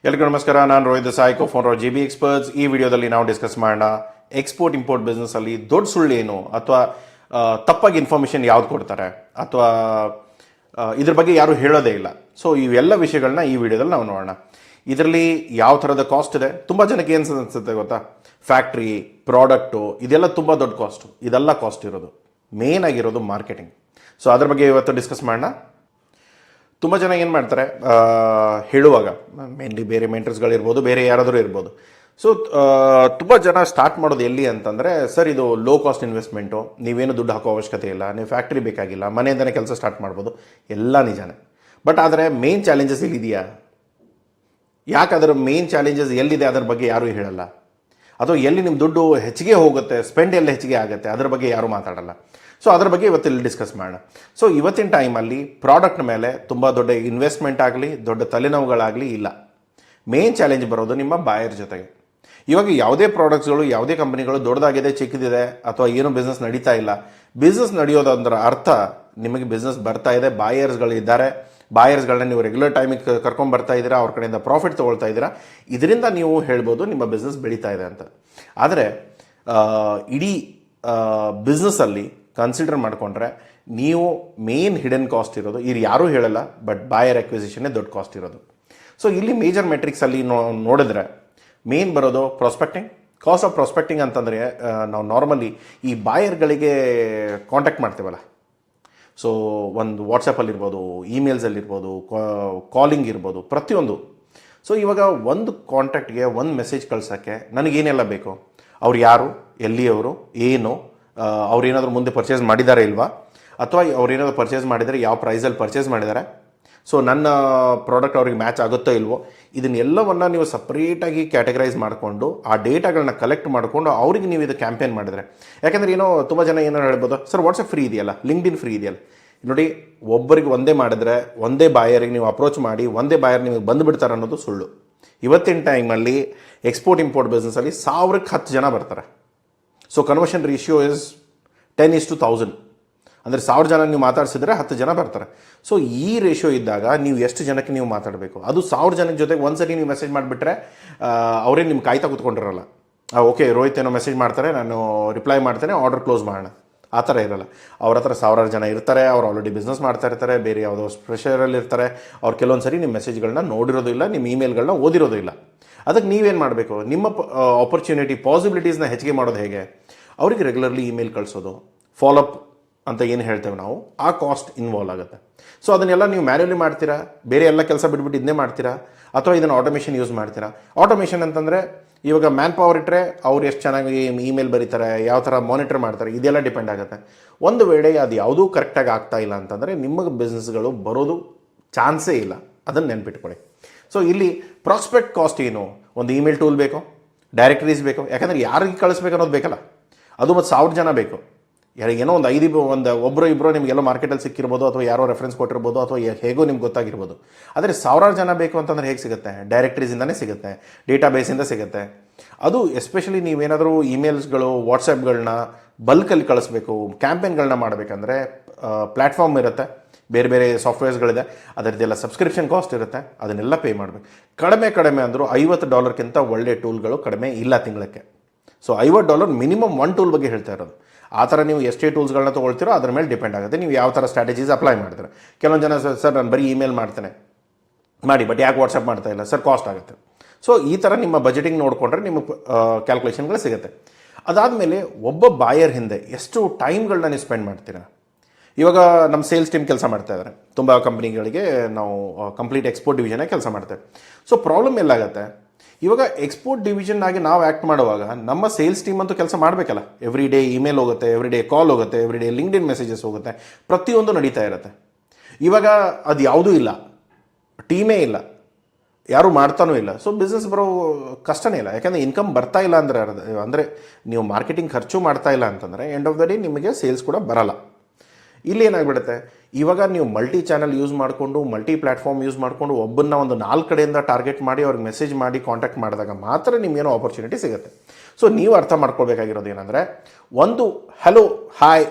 ಎಲ್ಲರಿಗೂ ನಮಸ್ಕಾರ. ನಾನು Rohit Desai, co-founder G B experts. ಈ ವಿಡಿಯೋದಲ್ಲಿ ನಾವು ಡಿಸ್ಕಸ್ ಮಾಡೋಣ ಎಕ್ಸ್ಪೋರ್ಟ್ ಇಂಪೋರ್ಟ್ ಬಿಸ್ನೆಸ್ಸಲ್ಲಿ ದೊಡ್ಡ ಸುಳ್ಳು ಏನು, ಅಥವಾ ತಪ್ಪಾಗಿ ಇನ್ಫಾರ್ಮೇಷನ್ ಯಾವ್ದು ಕೊಡ್ತಾರೆ, ಅಥವಾ ಇದ್ರ ಬಗ್ಗೆ ಯಾರು ಹೇಳೋದೇ ಇಲ್ಲ. ಸೊ ಇವೆಲ್ಲ ವಿಷಯಗಳನ್ನ ಈ ವಿಡಿಯೋದಲ್ಲಿ ನಾವು ನೋಡೋಣ. ಇದರಲ್ಲಿ ಯಾವ ಥರದ ಕಾಸ್ಟ್ ಇದೆ, ತುಂಬ ಜನಕ್ಕೆ ಏನು ಅನಿಸುತ್ತೆ ಗೊತ್ತಾ, ಫ್ಯಾಕ್ಟ್ರಿ ಪ್ರಾಡಕ್ಟು ಇದೆಲ್ಲ ತುಂಬ ದೊಡ್ಡ ಕಾಸ್ಟು. ಇದೆಲ್ಲ ಕಾಸ್ಟ್ ಇರೋದು ಮೇನ್ ಆಗಿರೋದು ಮಾರ್ಕೆಟಿಂಗ್. ಸೊ ಅದ್ರ ಬಗ್ಗೆ ಇವತ್ತು ಡಿಸ್ಕಸ್ ಮಾಡೋಣ. ತುಂಬ ಜನ ಏನು ಮಾಡ್ತಾರೆ, ಹೇಳುವಾಗ ಮೇನ್ಲಿ ಬೇರೆ ಮೆಂಟರ್ಸ್ಗಳಿರ್ಬೋದು, ಬೇರೆ ಯಾರಾದರೂ ಇರ್ಬೋದು. ಸೊ ತುಂಬ ಜನ ಸ್ಟಾರ್ಟ್ ಮಾಡೋದು ಎಲ್ಲಿ ಅಂತಂದರೆ, ಸರ್ ಇದು ಲೋ ಕಾಸ್ಟ್ ಇನ್ವೆಸ್ಟ್ಮೆಂಟು, ನೀವೇನು ದುಡ್ಡು ಹಾಕೋ ಅವಶ್ಯಕತೆ ಇಲ್ಲ, ನೀವು ಫ್ಯಾಕ್ಟ್ರಿ ಬೇಕಾಗಿಲ್ಲ, ಮನೆಯಿಂದನೇ ಕೆಲಸ ಸ್ಟಾರ್ಟ್ ಮಾಡ್ಬೋದು. ಎಲ್ಲ ನಿಜಾನೇ. ಬಟ್ ಆದರೆ ಮೇನ್ ಚಾಲೆಂಜಸ್ ಇಲ್ಲಿದೆಯಾ? ಯಾಕೆ ಅದರ ಮೇನ್ ಚಾಲೆಂಜಸ್ ಎಲ್ಲಿದೆ ಅದ್ರ ಬಗ್ಗೆ ಯಾರೂ ಹೇಳಲ್ಲ. ಅಥವಾ ಎಲ್ಲಿ ನಿಮ್ಮ ದುಡ್ಡು ಹೆಚ್ಚಿಗೆ ಹೋಗುತ್ತೆ, ಸ್ಪೆಂಡ್ ಎಲ್ಲ ಹೆಚ್ಚಿಗೆ ಆಗುತ್ತೆ, ಅದ್ರ ಬಗ್ಗೆ ಯಾರೂ ಮಾತಾಡಲ್ಲ. ಸೊ ಅದ್ರ ಬಗ್ಗೆ ಇವತ್ತಿಲ್ಲಿ ಡಿಸ್ಕಸ್ ಮಾಡೋಣ. ಸೊ ಇವತ್ತಿನ ಟೈಮಲ್ಲಿ ಪ್ರಾಡಕ್ಟ್ ಮೇಲೆ ತುಂಬ ದೊಡ್ಡ ಇನ್ವೆಸ್ಟ್ಮೆಂಟ್ ಆಗಲಿ, ದೊಡ್ಡ ತಲೆನೋವುಗಳಾಗಲಿ ಇಲ್ಲ. ಮೇನ್ ಚಾಲೆಂಜ್ ಬರೋದು ನಿಮ್ಮ ಬಾಯರ್ ಜೊತೆಗೆ. ಇವಾಗ ಯಾವುದೇ ಪ್ರಾಡಕ್ಟ್ಸ್ಗಳು, ಯಾವುದೇ ಕಂಪನಿಗಳು ದೊಡ್ಡದಾಗಿದೆ, ಚಿಕ್ಕದಿದೆ, ಅಥವಾ ಏನೂ ಬಿಸ್ನೆಸ್ ನಡೀತಾ ಇಲ್ಲ, ಬಿಸ್ನೆಸ್ ನಡೆಯೋದಂದ್ರ ಅರ್ಥ ನಿಮಗೆ ಬಿಸ್ನೆಸ್ ಬರ್ತಾ ಇದೆ, ಬಾಯರ್ಸ್ಗಳಿದ್ದಾರೆ, ಬಾಯರ್ಸ್ಗಳನ್ನ ನೀವು ರೆಗ್ಯುಲರ್ ಟೈಮಿಗೆ ಕರ್ಕೊಂಡು ಬರ್ತಾ ಇದ್ದೀರಾ, ಅವ್ರ ಕಡೆಯಿಂದ ಪ್ರಾಫಿಟ್ ತೊಗೊಳ್ತಾ ಇದ್ದೀರಾ. ಇದರಿಂದ ನೀವು ಹೇಳ್ಬೋದು ನಿಮ್ಮ ಬಿಸ್ನೆಸ್ ಬೆಳೀತಾ ಇದೆ ಅಂತ. ಆದರೆ ಇಡೀ ಬಿಸ್ನೆಸ್ಸಲ್ಲಿ ಕನ್ಸಿಡರ್ ಮಾಡಿಕೊಂಡ್ರೆ ನೀವು ಮೇನ್ ಹಿಡನ್ ಕಾಸ್ಟ್ ಇರೋದು, ಇದು ಯಾರೂ ಹೇಳಲ್ಲ, ಬಟ್ ಬಾಯರ್ ಅಕ್ವಿಸಿಷನ್ನೇ ದೊಡ್ಡ ಕಾಸ್ಟ್ ಇರೋದು. ಸೊ ಇಲ್ಲಿ ಮೇಜರ್ ಮೆಟ್ರಿಕ್ಸಲ್ಲಿ ನೋಡಿದ್ರೆ ಮೇನ್ ಬರೋದು ಪ್ರಾಸ್ಪೆಕ್ಟಿಂಗ್. ಕಾಸ್ಟ್ ಆಫ್ ಪ್ರಾಸ್ಪೆಕ್ಟಿಂಗ್ ಅಂತಂದರೆ ನಾವು ನಾರ್ಮಲಿ ಈ ಬಾಯರ್ಗಳಿಗೆ ಕಾಂಟ್ಯಾಕ್ಟ್ ಮಾಡ್ತೀವಲ್ಲ, ಸೊ ಒಂದು ವಾಟ್ಸಪ್ಪಲ್ಲಿರ್ಬೋದು, ಇಮೇಲ್ಸಲ್ಲಿರ್ಬೋದು, ಕಾಲಿಂಗ್ ಇರ್ಬೋದು, ಪ್ರತಿಯೊಂದು. ಸೊ ಇವಾಗ ಒಂದು ಕಾಂಟ್ಯಾಕ್ಟ್ಗೆ ಒಂದು ಮೆಸೇಜ್ ಕಳ್ಸೋಕ್ಕೆ ನನಗೇನೆಲ್ಲ ಬೇಕು, ಅವ್ರು ಯಾರು, ಎಲ್ಲಿಯವರು, ಏನು, ಅವ್ರೇನಾದರೂ ಮುಂದೆ ಪರ್ಚೇಸ್ ಮಾಡಿದ್ದಾರೆ ಇಲ್ವಾ, ಅಥವಾ ಅವ್ರೇನಾದರೂ ಪರ್ಚೇಸ್ ಮಾಡಿದರೆ ಯಾವ ಪ್ರೈಸಲ್ಲಿ ಪರ್ಚೇಸ್ ಮಾಡಿದ್ದಾರೆ, ಸೊ ನನ್ನ ಪ್ರಾಡಕ್ಟ್ ಅವ್ರಿಗೆ ಮ್ಯಾಚ್ ಆಗುತ್ತೋ ಇಲ್ವೋ, ಇದನ್ನೆಲ್ಲವನ್ನು ನೀವು ಸಪ್ರೇಟಾಗಿ ಕ್ಯಾಟಗರೈಸ್ ಮಾಡಿಕೊಂಡು ಆ ಡೇಟಾಗಳನ್ನ ಕಲೆಕ್ಟ್ ಮಾಡಿಕೊಂಡು ಅವ್ರಿಗೆ ನೀವು ಇದು ಕ್ಯಾಂಪೇನ್ ಮಾಡಿದರೆ. ಯಾಕೆಂದರೆ ಏನೋ ತುಂಬ ಜನ ಏನೋ ಹೇಳ್ಬೋದು, ಸರ್ ವಾಟ್ಸಪ್ ಫ್ರೀ ಇದೆಯಲ್ಲ, ಲಿಂಕ್ಡ್ಇನ್ ಫ್ರೀ ಇದೆಯಲ್ಲ. ನೋಡಿ, ಒಬ್ಬರಿಗೆ ಒಂದೇ ಮಾಡಿದ್ರೆ, ಒಂದೇ ಬಾಯರಿಗೆ ನೀವು ಅಪ್ರೋಚ್ ಮಾಡಿ ಒಂದೇ ಬಾಯರ್ ನಿಮಗೆ ಬಂದುಬಿಡ್ತಾರೆ ಅನ್ನೋದು ಸುಳ್ಳು. ಇವತ್ತಿನ ಟೈಮಲ್ಲಿ ಎಕ್ಸ್ಪೋರ್ಟ್ ಇಂಪೋರ್ಟ್ ಬಿಸ್ನೆಸ್ಸಲ್ಲಿ 1000ಕ್ಕೆ 10 ಜನ ಬರ್ತಾರೆ. So conversion ratio is 10:1000. ಅಂದರೆ 1000 ಜನ ನೀವು ಮಾತಾಡ್ಸಿದ್ರೆ 10 ಜನ ಬರ್ತಾರೆ. ಸೊ ಈ ರೇಷಿಯೋ ಇದ್ದಾಗ ನೀವು ಎಷ್ಟು ಜನಕ್ಕೆ ನೀವು ಮಾತಾಡಬೇಕು, ಅದು 1000 ಜನದ ಜೊತೆಗೆ ಒಂದ್ಸರಿ ನೀವು ಮೆಸೇಜ್ ಮಾಡಿಬಿಟ್ರೆ ಅವರೇ ನಿಮ್ಮ ಕಾಯ್ತಾ ಕೂತ್ಕೊಂಡಿರಲ್ಲ. ಓಕೆ, ರೋಹಿತ್ ಏನೋ ಮೆಸೇಜ್ ಮಾಡ್ತಾರೆ, ನಾನು ರಿಪ್ಲೈ ಮಾಡ್ತೇನೆ, ಆರ್ಡರ್ ಕ್ಲೋಸ್ ಮಾಡೋಣ, ಆ ಥರ ಇರಲ್ಲ. ಅವ್ರ ಹತ್ರ 1000 ಜನ ಇರ್ತಾರೆ, ಅವ್ರು ಆಲ್ರೆಡಿ ಬಿಸ್ನೆಸ್ ಮಾಡ್ತಾ ಇರ್ತಾರೆ, ಬೇರೆ ಯಾವುದೋ ಪ್ರೆಷರಲ್ಲಿ ಇರ್ತಾರೆ. ಅವ್ರು ಕೆಲವೊಂದು ಸರಿ ನಿಮ್ಮ ಮೆಸೇಜ್ಗಳನ್ನ ನೋಡಿರೋದು ಇಲ್ಲ, ನಿಮ್ಮ ಇಮೇಲ್ಗಳನ್ನ ಓದಿರೋದು ಇಲ್ಲ. ಅದಕ್ಕೆ ನೀವೇನು ಮಾಡಬೇಕು, ನಿಮ್ಮ ಆಪರ್ಚುನಿಟಿ ಪಾಸಿಬಿಲಿಟೀಸ್ನ ಹೆಚ್ಚಿಗೆ ಮಾಡೋದು ಹೇಗೆ, ಅವ್ರಿಗೆ ರೆಗ್ಯುಲರ್ಲಿ ಇಮೇಲ್ ಕಳಿಸೋದು, ಫಾಲೋಅಪ್ ಅಂತ ಏನು ಹೇಳ್ತೇವೆ ನಾವು, ಆ ಕಾಸ್ಟ್ ಇನ್ವಾಲ್ವ್ ಆಗುತ್ತೆ. ಸೊ ಅದನ್ನೆಲ್ಲ ನೀವು ಮ್ಯಾನ್ಯುವಲಿ ಮಾಡ್ತೀರಾ, ಬೇರೆ ಎಲ್ಲ ಕೆಲಸ ಬಿಟ್ಬಿಟ್ಟು ಇದನ್ನೇ ಮಾಡ್ತೀರಾ, ಅಥವಾ ಇದನ್ನು ಆಟೋಮೇಷನ್ ಯೂಸ್ ಮಾಡ್ತೀರಾ. ಆಟೋಮೇಷನ್ ಅಂತಂದರೆ ಇವಾಗ ಮ್ಯಾನ್ ಪವರ್ ಇಟ್ಟರೆ ಅವ್ರು ಎಷ್ಟು ಚೆನ್ನಾಗಿ ಇಮೇಲ್ ಬರೀತಾರೆ, ಯಾವ ಥರ ಮಾನಿಟರ್ ಮಾಡ್ತಾರೆ, ಇದೆಲ್ಲ ಡಿಪೆಂಡ್ ಆಗುತ್ತೆ. ಒಂದು ವೇಳೆ ಅದು ಯಾವುದೂ ಕರೆಕ್ಟಾಗಿ ಆಗ್ತಾ ಇಲ್ಲ ಅಂತಂದರೆ ನಿಮಗೆ ಬಿಸ್ನೆಸ್ಗಳು ಬರೋದು ಚಾನ್ಸೇ ಇಲ್ಲ. ಅದನ್ನು ನೆನ್ಪಿಟ್ಕೊಳ್ಳಿ. ಸೊ ಇಲ್ಲಿ ಪ್ರಾಸ್ಪೆಕ್ಟ್ ಕಾಸ್ಟ್ ಏನು, ಒಂದು ಇಮೇಲ್ ಟೂಲ್ ಬೇಕು, ಡೈರೆಕ್ಟರೀಸ್ ಬೇಕು, ಯಾಕಂದರೆ ಯಾರಿಗೆ ಕಳಿಸ್ಬೇಕು ಅನ್ನೋದು ಬೇಕಲ್ಲ, ಅದು ಮತ್ತು 1000 ಜನ ಬೇಕು. ಏನೋ ಒಂದು 5 ಒಬ್ಬರು ಇಬ್ಬರು ನಿಮಗೆಲ್ಲೋ ಮಾರ್ಕೆಟಲ್ಲಿ ಸಿಕ್ಕಿರ್ಬೋದು, ಅಥವಾ ಯಾರೋ ರೆಫರೆನ್ಸ್ ಕೊಟ್ಟಿರ್ಬೋದು, ಅಥವಾ ಹೇಗೋ ನಿಮ್ಗೆ ಗೊತ್ತಾಗಿರ್ಬೋದು. ಆದರೆ 1000 ಜನ ಬೇಕು ಅಂತಂದರೆ ಹೇಗೆ ಸಿಗುತ್ತೆ? ಡೈರೆಕ್ಟರೀಸಿಂದನೇ ಸಿಗುತ್ತೆ, ಡೇಟಾಬೇಸಿಂದ ಸಿಗುತ್ತೆ. ಅದು ಎಸ್ಪೆಷಲಿ ನೀವೇನಾದರೂ ಇಮೇಲ್ಸ್ಗಳು, ವಾಟ್ಸಪ್ಗಳನ್ನ ಬಲ್ಕಲ್ಲಿ ಕಳಿಸ್ಬೇಕು, ಕ್ಯಾಂಪೇನ್ಗಳನ್ನ ಮಾಡಬೇಕಂದ್ರೆ ಪ್ಲ್ಯಾಟ್ಫಾರ್ಮ್ ಇರುತ್ತೆ, ಬೇರೆ ಬೇರೆ ಸಾಫ್ಟ್ವೇರ್ಸ್ಗಳಿದೆ, ಅದರದ್ದೆಲ್ಲ ಸಬ್ಸ್ಕ್ರಿಪ್ಷನ್ ಕಾಸ್ಟ್ ಇರುತ್ತೆ, ಅದನ್ನೆಲ್ಲ ಪೇ ಮಾಡಬೇಕು. ಕಡಿಮೆ ಅಂದರೂ $50ಕ್ಕಿಂತ ಒಳ್ಳೆ ಟೂಲ್ಗಳು ಕಡಿಮೆ ಇಲ್ಲ ತಿಂಗಳಕ್ಕೆ. ಸೊ $50 ಮಿನಿಮಮ್ ಒಂದು ಟೂಲ್ ಬಗ್ಗೆ ಹೇಳ್ತಾ ಇರೋದು. ಆ ಥರ ನೀವು ಎಷ್ಟೇ ಟೂಲ್ಸ್ಗಳನ್ನ ತೊಗೊಳ್ತೀರೋ ಅದ್ರ ಮೇಲೆ ಡಿಪೆಂಡ್ ಆಗುತ್ತೆ, ನೀವು ಯಾವ ಥರ ಸ್ಟ್ರಾಟಜೀಸ್ ಅಪ್ಲೈ ಮಾಡ್ತೀರ. ಕೆಲವೊಂದು ಜನ ಸರ್ ನಾನು ಬರೀ ಇಮೇಲ್ ಮಾಡ್ತೇನೆ ಮಾಡಿ, ಬಟ್ ಯಾಕೆ ವಾಟ್ಸಪ್ ಮಾಡ್ತಾ ಇಲ್ಲ ಸರ್, ಕಾಸ್ಟ್ ಆಗುತ್ತೆ. ಸೊ ಈ ಥರ ನಿಮ್ಮ ಬಜೆಟಿಂಗ್ ನೋಡಿಕೊಂಡ್ರೆ ನಿಮಗೆ ಕ್ಯಾಲ್ಕುಲೇಷನ್ಗಳು ಸಿಗುತ್ತೆ. ಅದಾದಮೇಲೆ ಒಬ್ಬ ಬಾಯರ್ ಹಿಂದೆ ಎಷ್ಟು ಟೈಮ್ಗಳನ್ನ ನೀವು ಸ್ಪೆಂಡ್ ಮಾಡ್ತೀರಾ. ಇವಾಗ ನಮ್ಮ ಸೇಲ್ಸ್ ಟೀಮ್ ಕೆಲಸ ಮಾಡ್ತಾ ಇದ್ದಾರೆ, ತುಂಬ ಕಂಪ್ನಿಗಳಿಗೆ ನಾವು ಕಂಪ್ಲೀಟ್ ಎಕ್ಸ್ಪೋರ್ಟ್ ಡಿವಿಷನ್ನೇ ಕೆಲಸ ಮಾಡ್ತೇವೆ. ಸೊ ಪ್ರಾಬ್ಲಮ್ ಎಲ್ಲಾಗುತ್ತೆ, ಇವಾಗ ಎಕ್ಸ್ಪೋರ್ಟ್ ಡಿವಿಷನ್ ಆಗಿ ನಾವು ಆ್ಯಕ್ಟ್ ಮಾಡುವಾಗ ನಮ್ಮ ಸೇಲ್ಸ್ ಟೀಮ್ ಅಂತೂ ಕೆಲಸ ಮಾಡಬೇಕಲ್ಲ. ಎವ್ರಿ ಡೇ ಇಮೇಲ್ ಹೋಗುತ್ತೆ, ಎವ್ರಿ ಡೇ ಕಾಲ್ ಹೋಗುತ್ತೆ, ಎವ್ರಿ ಡೇ ಲಿಂಕ್ಡ್ಇನ್ ಮೆಸೇಜಸ್ ಹೋಗುತ್ತೆ, ಪ್ರತಿಯೊಂದು ನಡೀತಾ ಇರುತ್ತೆ. ಇವಾಗ ಅದು ಯಾವುದೂ ಇಲ್ಲ, ಟೀಮೇ ಇಲ್ಲ, ಯಾರೂ ಮಾಡ್ತಾನೂ ಇಲ್ಲ. ಸೊ ಬಿಸ್ನೆಸ್ ಬರೋ ಕಷ್ಟನೇ ಇಲ್ಲ, ಯಾಕಂದರೆ ಇನ್ಕಮ್ ಬರ್ತಾ ಇಲ್ಲ ಅಂದರೆ ನೀವು ಮಾರ್ಕೆಟಿಂಗ್ ಖರ್ಚು ಮಾಡ್ತಾ ಇಲ್ಲ ಅಂತಂದರೆ ಎಂಡ್ ಆಫ್ ದ ಡೇ ನಿಮಗೆ ಸೇಲ್ಸ್ ಕೂಡ ಬರಲ್ಲ. ಇಲ್ಲಿ ಏನಾಗ್ಬಿಡುತ್ತೆ, ಇವಾಗ ನೀವು ಮಲ್ಟಿ ಚಾನಲ್ ಯೂಸ್ ಮಾಡಿಕೊಂಡು, ಮಲ್ಟಿ ಪ್ಲ್ಯಾಟ್ಫಾರ್ಮ್ ಯೂಸ್ ಮಾಡಿಕೊಂಡು ಒಬ್ಬನ್ನ ಒಂದು 4 ಕಡೆಯಿಂದ ಟಾರ್ಗೆಟ್ ಮಾಡಿ ಅವ್ರಿಗೆ ಮೆಸೇಜ್ ಮಾಡಿ ಕಾಂಟ್ಯಾಕ್ಟ್ ಮಾಡಿದಾಗ ಮಾತ್ರ ನಿಮಗೇನೋ ಆಪರ್ಚುನಿಟಿ ಸಿಗುತ್ತೆ. ಸೊ ನೀವು ಅರ್ಥ ಮಾಡ್ಕೊಳ್ಬೇಕಾಗಿರೋದು ಏನಂದರೆ, ಒಂದು ಹಲೋ ಹಾಯ್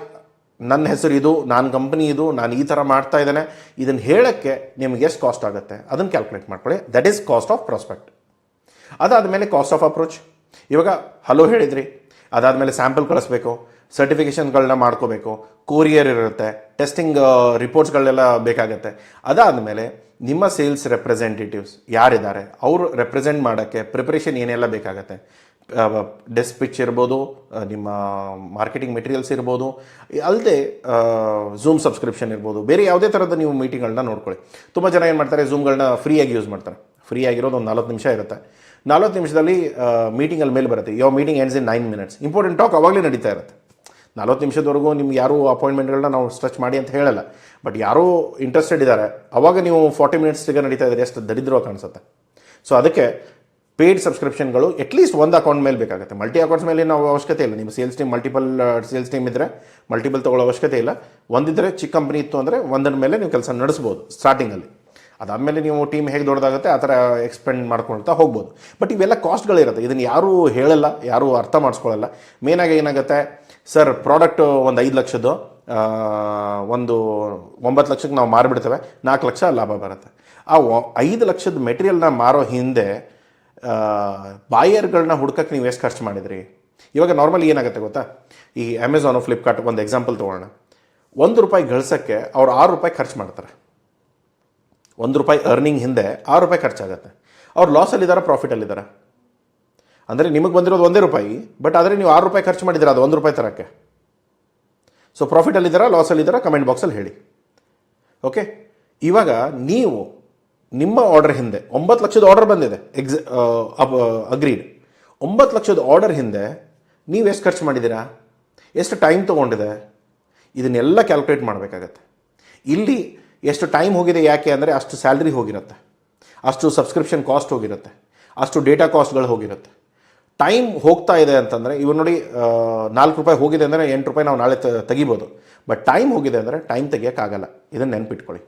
ನನ್ನ ಹೆಸರು ಇದು, ನಾನು ಕಂಪ್ನಿ ಇದು, ನಾನು ಈ ಥರ ಮಾಡ್ತಾ ಇದ್ದೇನೆ, ಇದನ್ನು ಹೇಳೋಕ್ಕೆ ನಿಮಗೆ ಎಷ್ಟು ಕಾಸ್ಟ್ ಆಗುತ್ತೆ ಅದನ್ನು ಕ್ಯಾಲ್ಕುಲೇಟ್ ಮಾಡ್ಕೊಳ್ಳಿ. That is cost of prospect. ಅದಾದಮೇಲೆ ಕಾಸ್ಟ್ ಆಫ್ ಅಪ್ರೋಚ್. ಇವಾಗ ಹಲೋ ಹೇಳಿದ್ರಿ, ಅದಾದಮೇಲೆ ಸ್ಯಾಂಪಲ್ ಕಳಿಸ್ಬೇಕು, ಸರ್ಟಿಫಿಕೇಷನ್ಗಳನ್ನ ಮಾಡ್ಕೋಬೇಕು, ಕೊರಿಯರ್ ಇರುತ್ತೆ, ಟೆಸ್ಟಿಂಗ್ ರಿಪೋರ್ಟ್ಸ್ಗಳೆಲ್ಲ ಬೇಕಾಗತ್ತೆ. ಅದಾದಮೇಲೆ ನಿಮ್ಮ ಸೇಲ್ಸ್ ರೆಪ್ರೆಸೆಂಟೇಟಿವ್ಸ್ ಯಾರಿದ್ದಾರೆ ಅವರು ರೆಪ್ರೆಸೆಂಟ್ ಮಾಡೋಕ್ಕೆ ಪ್ರಿಪ್ರೇಷನ್ ಏನೆಲ್ಲ ಬೇಕಾಗತ್ತೆ. ಡೆಸ್ಕ್ ಪಿಚ್ ಇರ್ಬೋದು, ನಿಮ್ಮ ಮಾರ್ಕೆಟಿಂಗ್ ಮೆಟೀರಿಯಲ್ಸ್ ಇರ್ಬೋದು, ಅಲ್ಲದೆ ಝೂಮ್ ಸಬ್ಸ್ಕ್ರಿಪ್ಷನ್ ಇರ್ಬೋದು, ಬೇರೆ ಯಾವುದೇ ಥರದ ನೀವು ಮೀಟಿಂಗ್ಗಳನ್ನ ನೋಡ್ಕೊಳ್ಳಿ. ತುಂಬ ಜನ ಏನು ಮಾಡ್ತಾರೆ, ಝೂಮ್ಗಳನ್ನ ಫ್ರೀಯಾಗಿ ಯೂಸ್ ಮಾಡ್ತಾರೆ. ಫ್ರೀ ಆಗಿರೋದು ಒಂದು 40 ನಿಮಿಷ ಇರುತ್ತೆ. 40 ನಿಮಿಷದಲ್ಲಿ ಮೀಟಿಂಗಲ್ಲಿ ಮೇಲೆ ಬರುತ್ತೆ, ಯಾವ ಮೀಟಿಂಗ್ ಎಂಡ್ಸ್ ಇನ್ 9 minutes. ಇಂಪಾರ್ಟೆಂಟ್ ಟಾಕ್ ಅವಾಗಲೇ ನಡೀತಾ ಇರುತ್ತೆ. 40 ನಿಮಿಷದವರೆಗೂ ನಿಮ್ಗೆ ಯಾರೂ ಅಪಾಯಿಂಟ್ಮೆಂಟ್ಗಳನ್ನ ನಾವು ಸ್ಟ್ರೆಚ್ ಮಾಡಿ ಅಂತ ಹೇಳಲ್ಲ, ಬಟ್ ಯಾರೂ ಇಂಟ್ರೆಸ್ಟೆಡ್ ಇದ್ದಾರೆ ಅವಾಗ ನೀವು 40 ಮಿನಿಟ್ಸ್ಗೆ ನಡೀತಾ ಇದ್ದಾರೆ, ಎಷ್ಟು ದರಿದ್ರವಾಗಿ ಕಾಣಿಸುತ್ತೆ. ಸೊ ಅದಕ್ಕೆ ಪೇಯ್ಡ್ ಸಬ್ಸ್ಕ್ರಿಪ್ಷನ್ಗಳು ಅಟ್ಲೀಸ್ಟ್ ಒಂದು ಅಕೌಂಟ್ ಮೇಲೆ ಬೇಕಾಗುತ್ತೆ. ಮಲ್ಟಿ ಅಕೌಂಟ್ಸ್ ಮೇಲೆ ನಾವು ಅವಶ್ಯಕತೆ ಇಲ್ಲ. ನಿಮ್ಮ sales team multiple sales team ಇದ್ದರೆ ಮಲ್ಟಿಪಲ್ ತೊಗೊಳ್ಳೋ ಅವಶ್ಯಕತೆ ಇಲ್ಲ. ಒಂದಿದ್ದರೆ ಚಿಕ್ಕ ಕಂಪ್ನಿ ಇತ್ತು ಅಂದರೆ ಒಂದರ ಮೇಲೆ ನೀವು ಕೆಲಸ ನಡೆಸ್ಬೋದು ಸ್ಟಾರ್ಟಿಂಗಲ್ಲಿ. ಅದಾದಮೇಲೆ ನೀವು ಟೀಮ್ ಹೇಗೆ ದೊಡ್ಡದಾಗುತ್ತೆ ಆ ಥರ ಎಕ್ಸ್ಪೆಂಡ್ ಮಾಡ್ಕೊಳ್ತಾ ಹೋಗ್ಬೋದು. ಬಟ್ ಇವೆಲ್ಲ ಕಾಸ್ಟ್ಗಳಿರುತ್ತೆ, ಇದನ್ನು ಯಾರೂ ಹೇಳಲ್ಲ, ಯಾರೂ ಅರ್ಥ ಮಾಡಿಸ್ಕೊಳ್ಳಲ್ಲ. ಮೇನಾಗಿ ಏನಾಗುತ್ತೆ, ಸರ್ ಪ್ರಾಡಕ್ಟ್ ಒಂದು 5 ಲಕ್ಷದ್ದು, ಒಂದು 9 ಲಕ್ಷಕ್ಕೆ ನಾವು ಮಾರಿಬಿಡ್ತೇವೆ, 4 ಲಕ್ಷ ಲಾಭ ಬರುತ್ತೆ. ಆ 5 ಲಕ್ಷದ ಮೆಟೀರಿಯಲ್ನ ಮಾರೋ ಹಿಂದೆ ಬಾಯರ್ಗಳನ್ನ ಹುಡ್ಕಕ್ಕೆ ನೀವು ಎಷ್ಟು ಖರ್ಚು ಮಾಡಿದ್ರಿ. ಇವಾಗ ನಾರ್ಮಲಿ ಏನಾಗುತ್ತೆ ಗೊತ್ತಾ, ಈ ಅಮೆಝಾನು ಫ್ಲಿಪ್ಕಾರ್ಟ್ ಒಂದು ಎಕ್ಸಾಂಪಲ್ ತೊಗೊಳ್ಳೋಣ. ₹1 ಗಳಿಸೋಕ್ಕೆ ಅವ್ರು ₹6 ಖರ್ಚು ಮಾಡ್ತಾರೆ. ₹1 ಅರ್ನಿಂಗ್ ಹಿಂದೆ ₹6 ಖರ್ಚಾಗುತ್ತೆ. ಅವ್ರು ಲಾಸಲ್ಲಿದ್ದಾರೆ, ಪ್ರಾಫಿಟಲ್ಲಿದ್ದಾರೆ. ಅಂದರೆ ನಿಮಗೆ ಬಂದಿರೋದು ₹1, ಬಟ್ ಆದರೆ ನೀವು ₹6 ಖರ್ಚು ಮಾಡಿದ್ದೀರಾ ಅದು ₹1 ತರೋಕ್ಕೆ. ಸೊ ಪ್ರಾಫಿಟಲ್ಲಿದ್ದೀರಾ, ಲಾಸಲ್ಲಿದ್ದೀರಾ, ಕಮೆಂಟ್ ಬಾಕ್ಸಲ್ಲಿ ಹೇಳಿ. ಓಕೆ, ಇವಾಗ ನೀವು ನಿಮ್ಮ ಆರ್ಡರ್ ಹಿಂದೆ 9 ಲಕ್ಷದ ಆರ್ಡರ್ ಬಂದಿದೆ, ಅಗ್ರೀಡ್. 9 ಲಕ್ಷದ ಆರ್ಡರ್ ಹಿಂದೆ ನೀವು ಎಷ್ಟು ಖರ್ಚು ಮಾಡಿದ್ದೀರಾ, ಎಷ್ಟು ಟೈಮ್ ತೊಗೊಂಡಿದೆ, ಇದನ್ನೆಲ್ಲ ಕ್ಯಾಲ್ಕುಲೇಟ್ ಮಾಡಬೇಕಾಗತ್ತೆ. ಇಲ್ಲಿ ಎಷ್ಟು ಟೈಮ್ ಹೋಗಿದೆ, ಯಾಕೆ ಅಂದರೆ ಅಷ್ಟು ಸ್ಯಾಲ್ರಿ ಹೋಗಿರುತ್ತೆ, ಅಷ್ಟು ಸಬ್ಸ್ಕ್ರಿಪ್ಷನ್ ಕಾಸ್ಟ್ ಹೋಗಿರುತ್ತೆ, ಅಷ್ಟು ಡೇಟಾ ಕಾಸ್ಟ್ಗಳು ಹೋಗಿರುತ್ತೆ. ಟೈಮ್ ಹೋಗ್ತಾ ಇದೆ ಅಂತಂದರೆ ಇವಾಗ ನೋಡಿ, ₹4 ಹೋಗಿದೆ ಅಂದರೆ ₹8 ನಾವು ನಾಳೆ ತೆಗಿಬೋದು. ಬಟ್ ಟೈಮ್ ಹೋಗಿದೆ ಅಂದರೆ ಟೈಮ್ ತೆಗಿಯೋಕ್ಕಾಗಲ್ಲ. ಇದನ್ನು ನೆನಪಿಟ್ಕೊಳ್ಳಿ.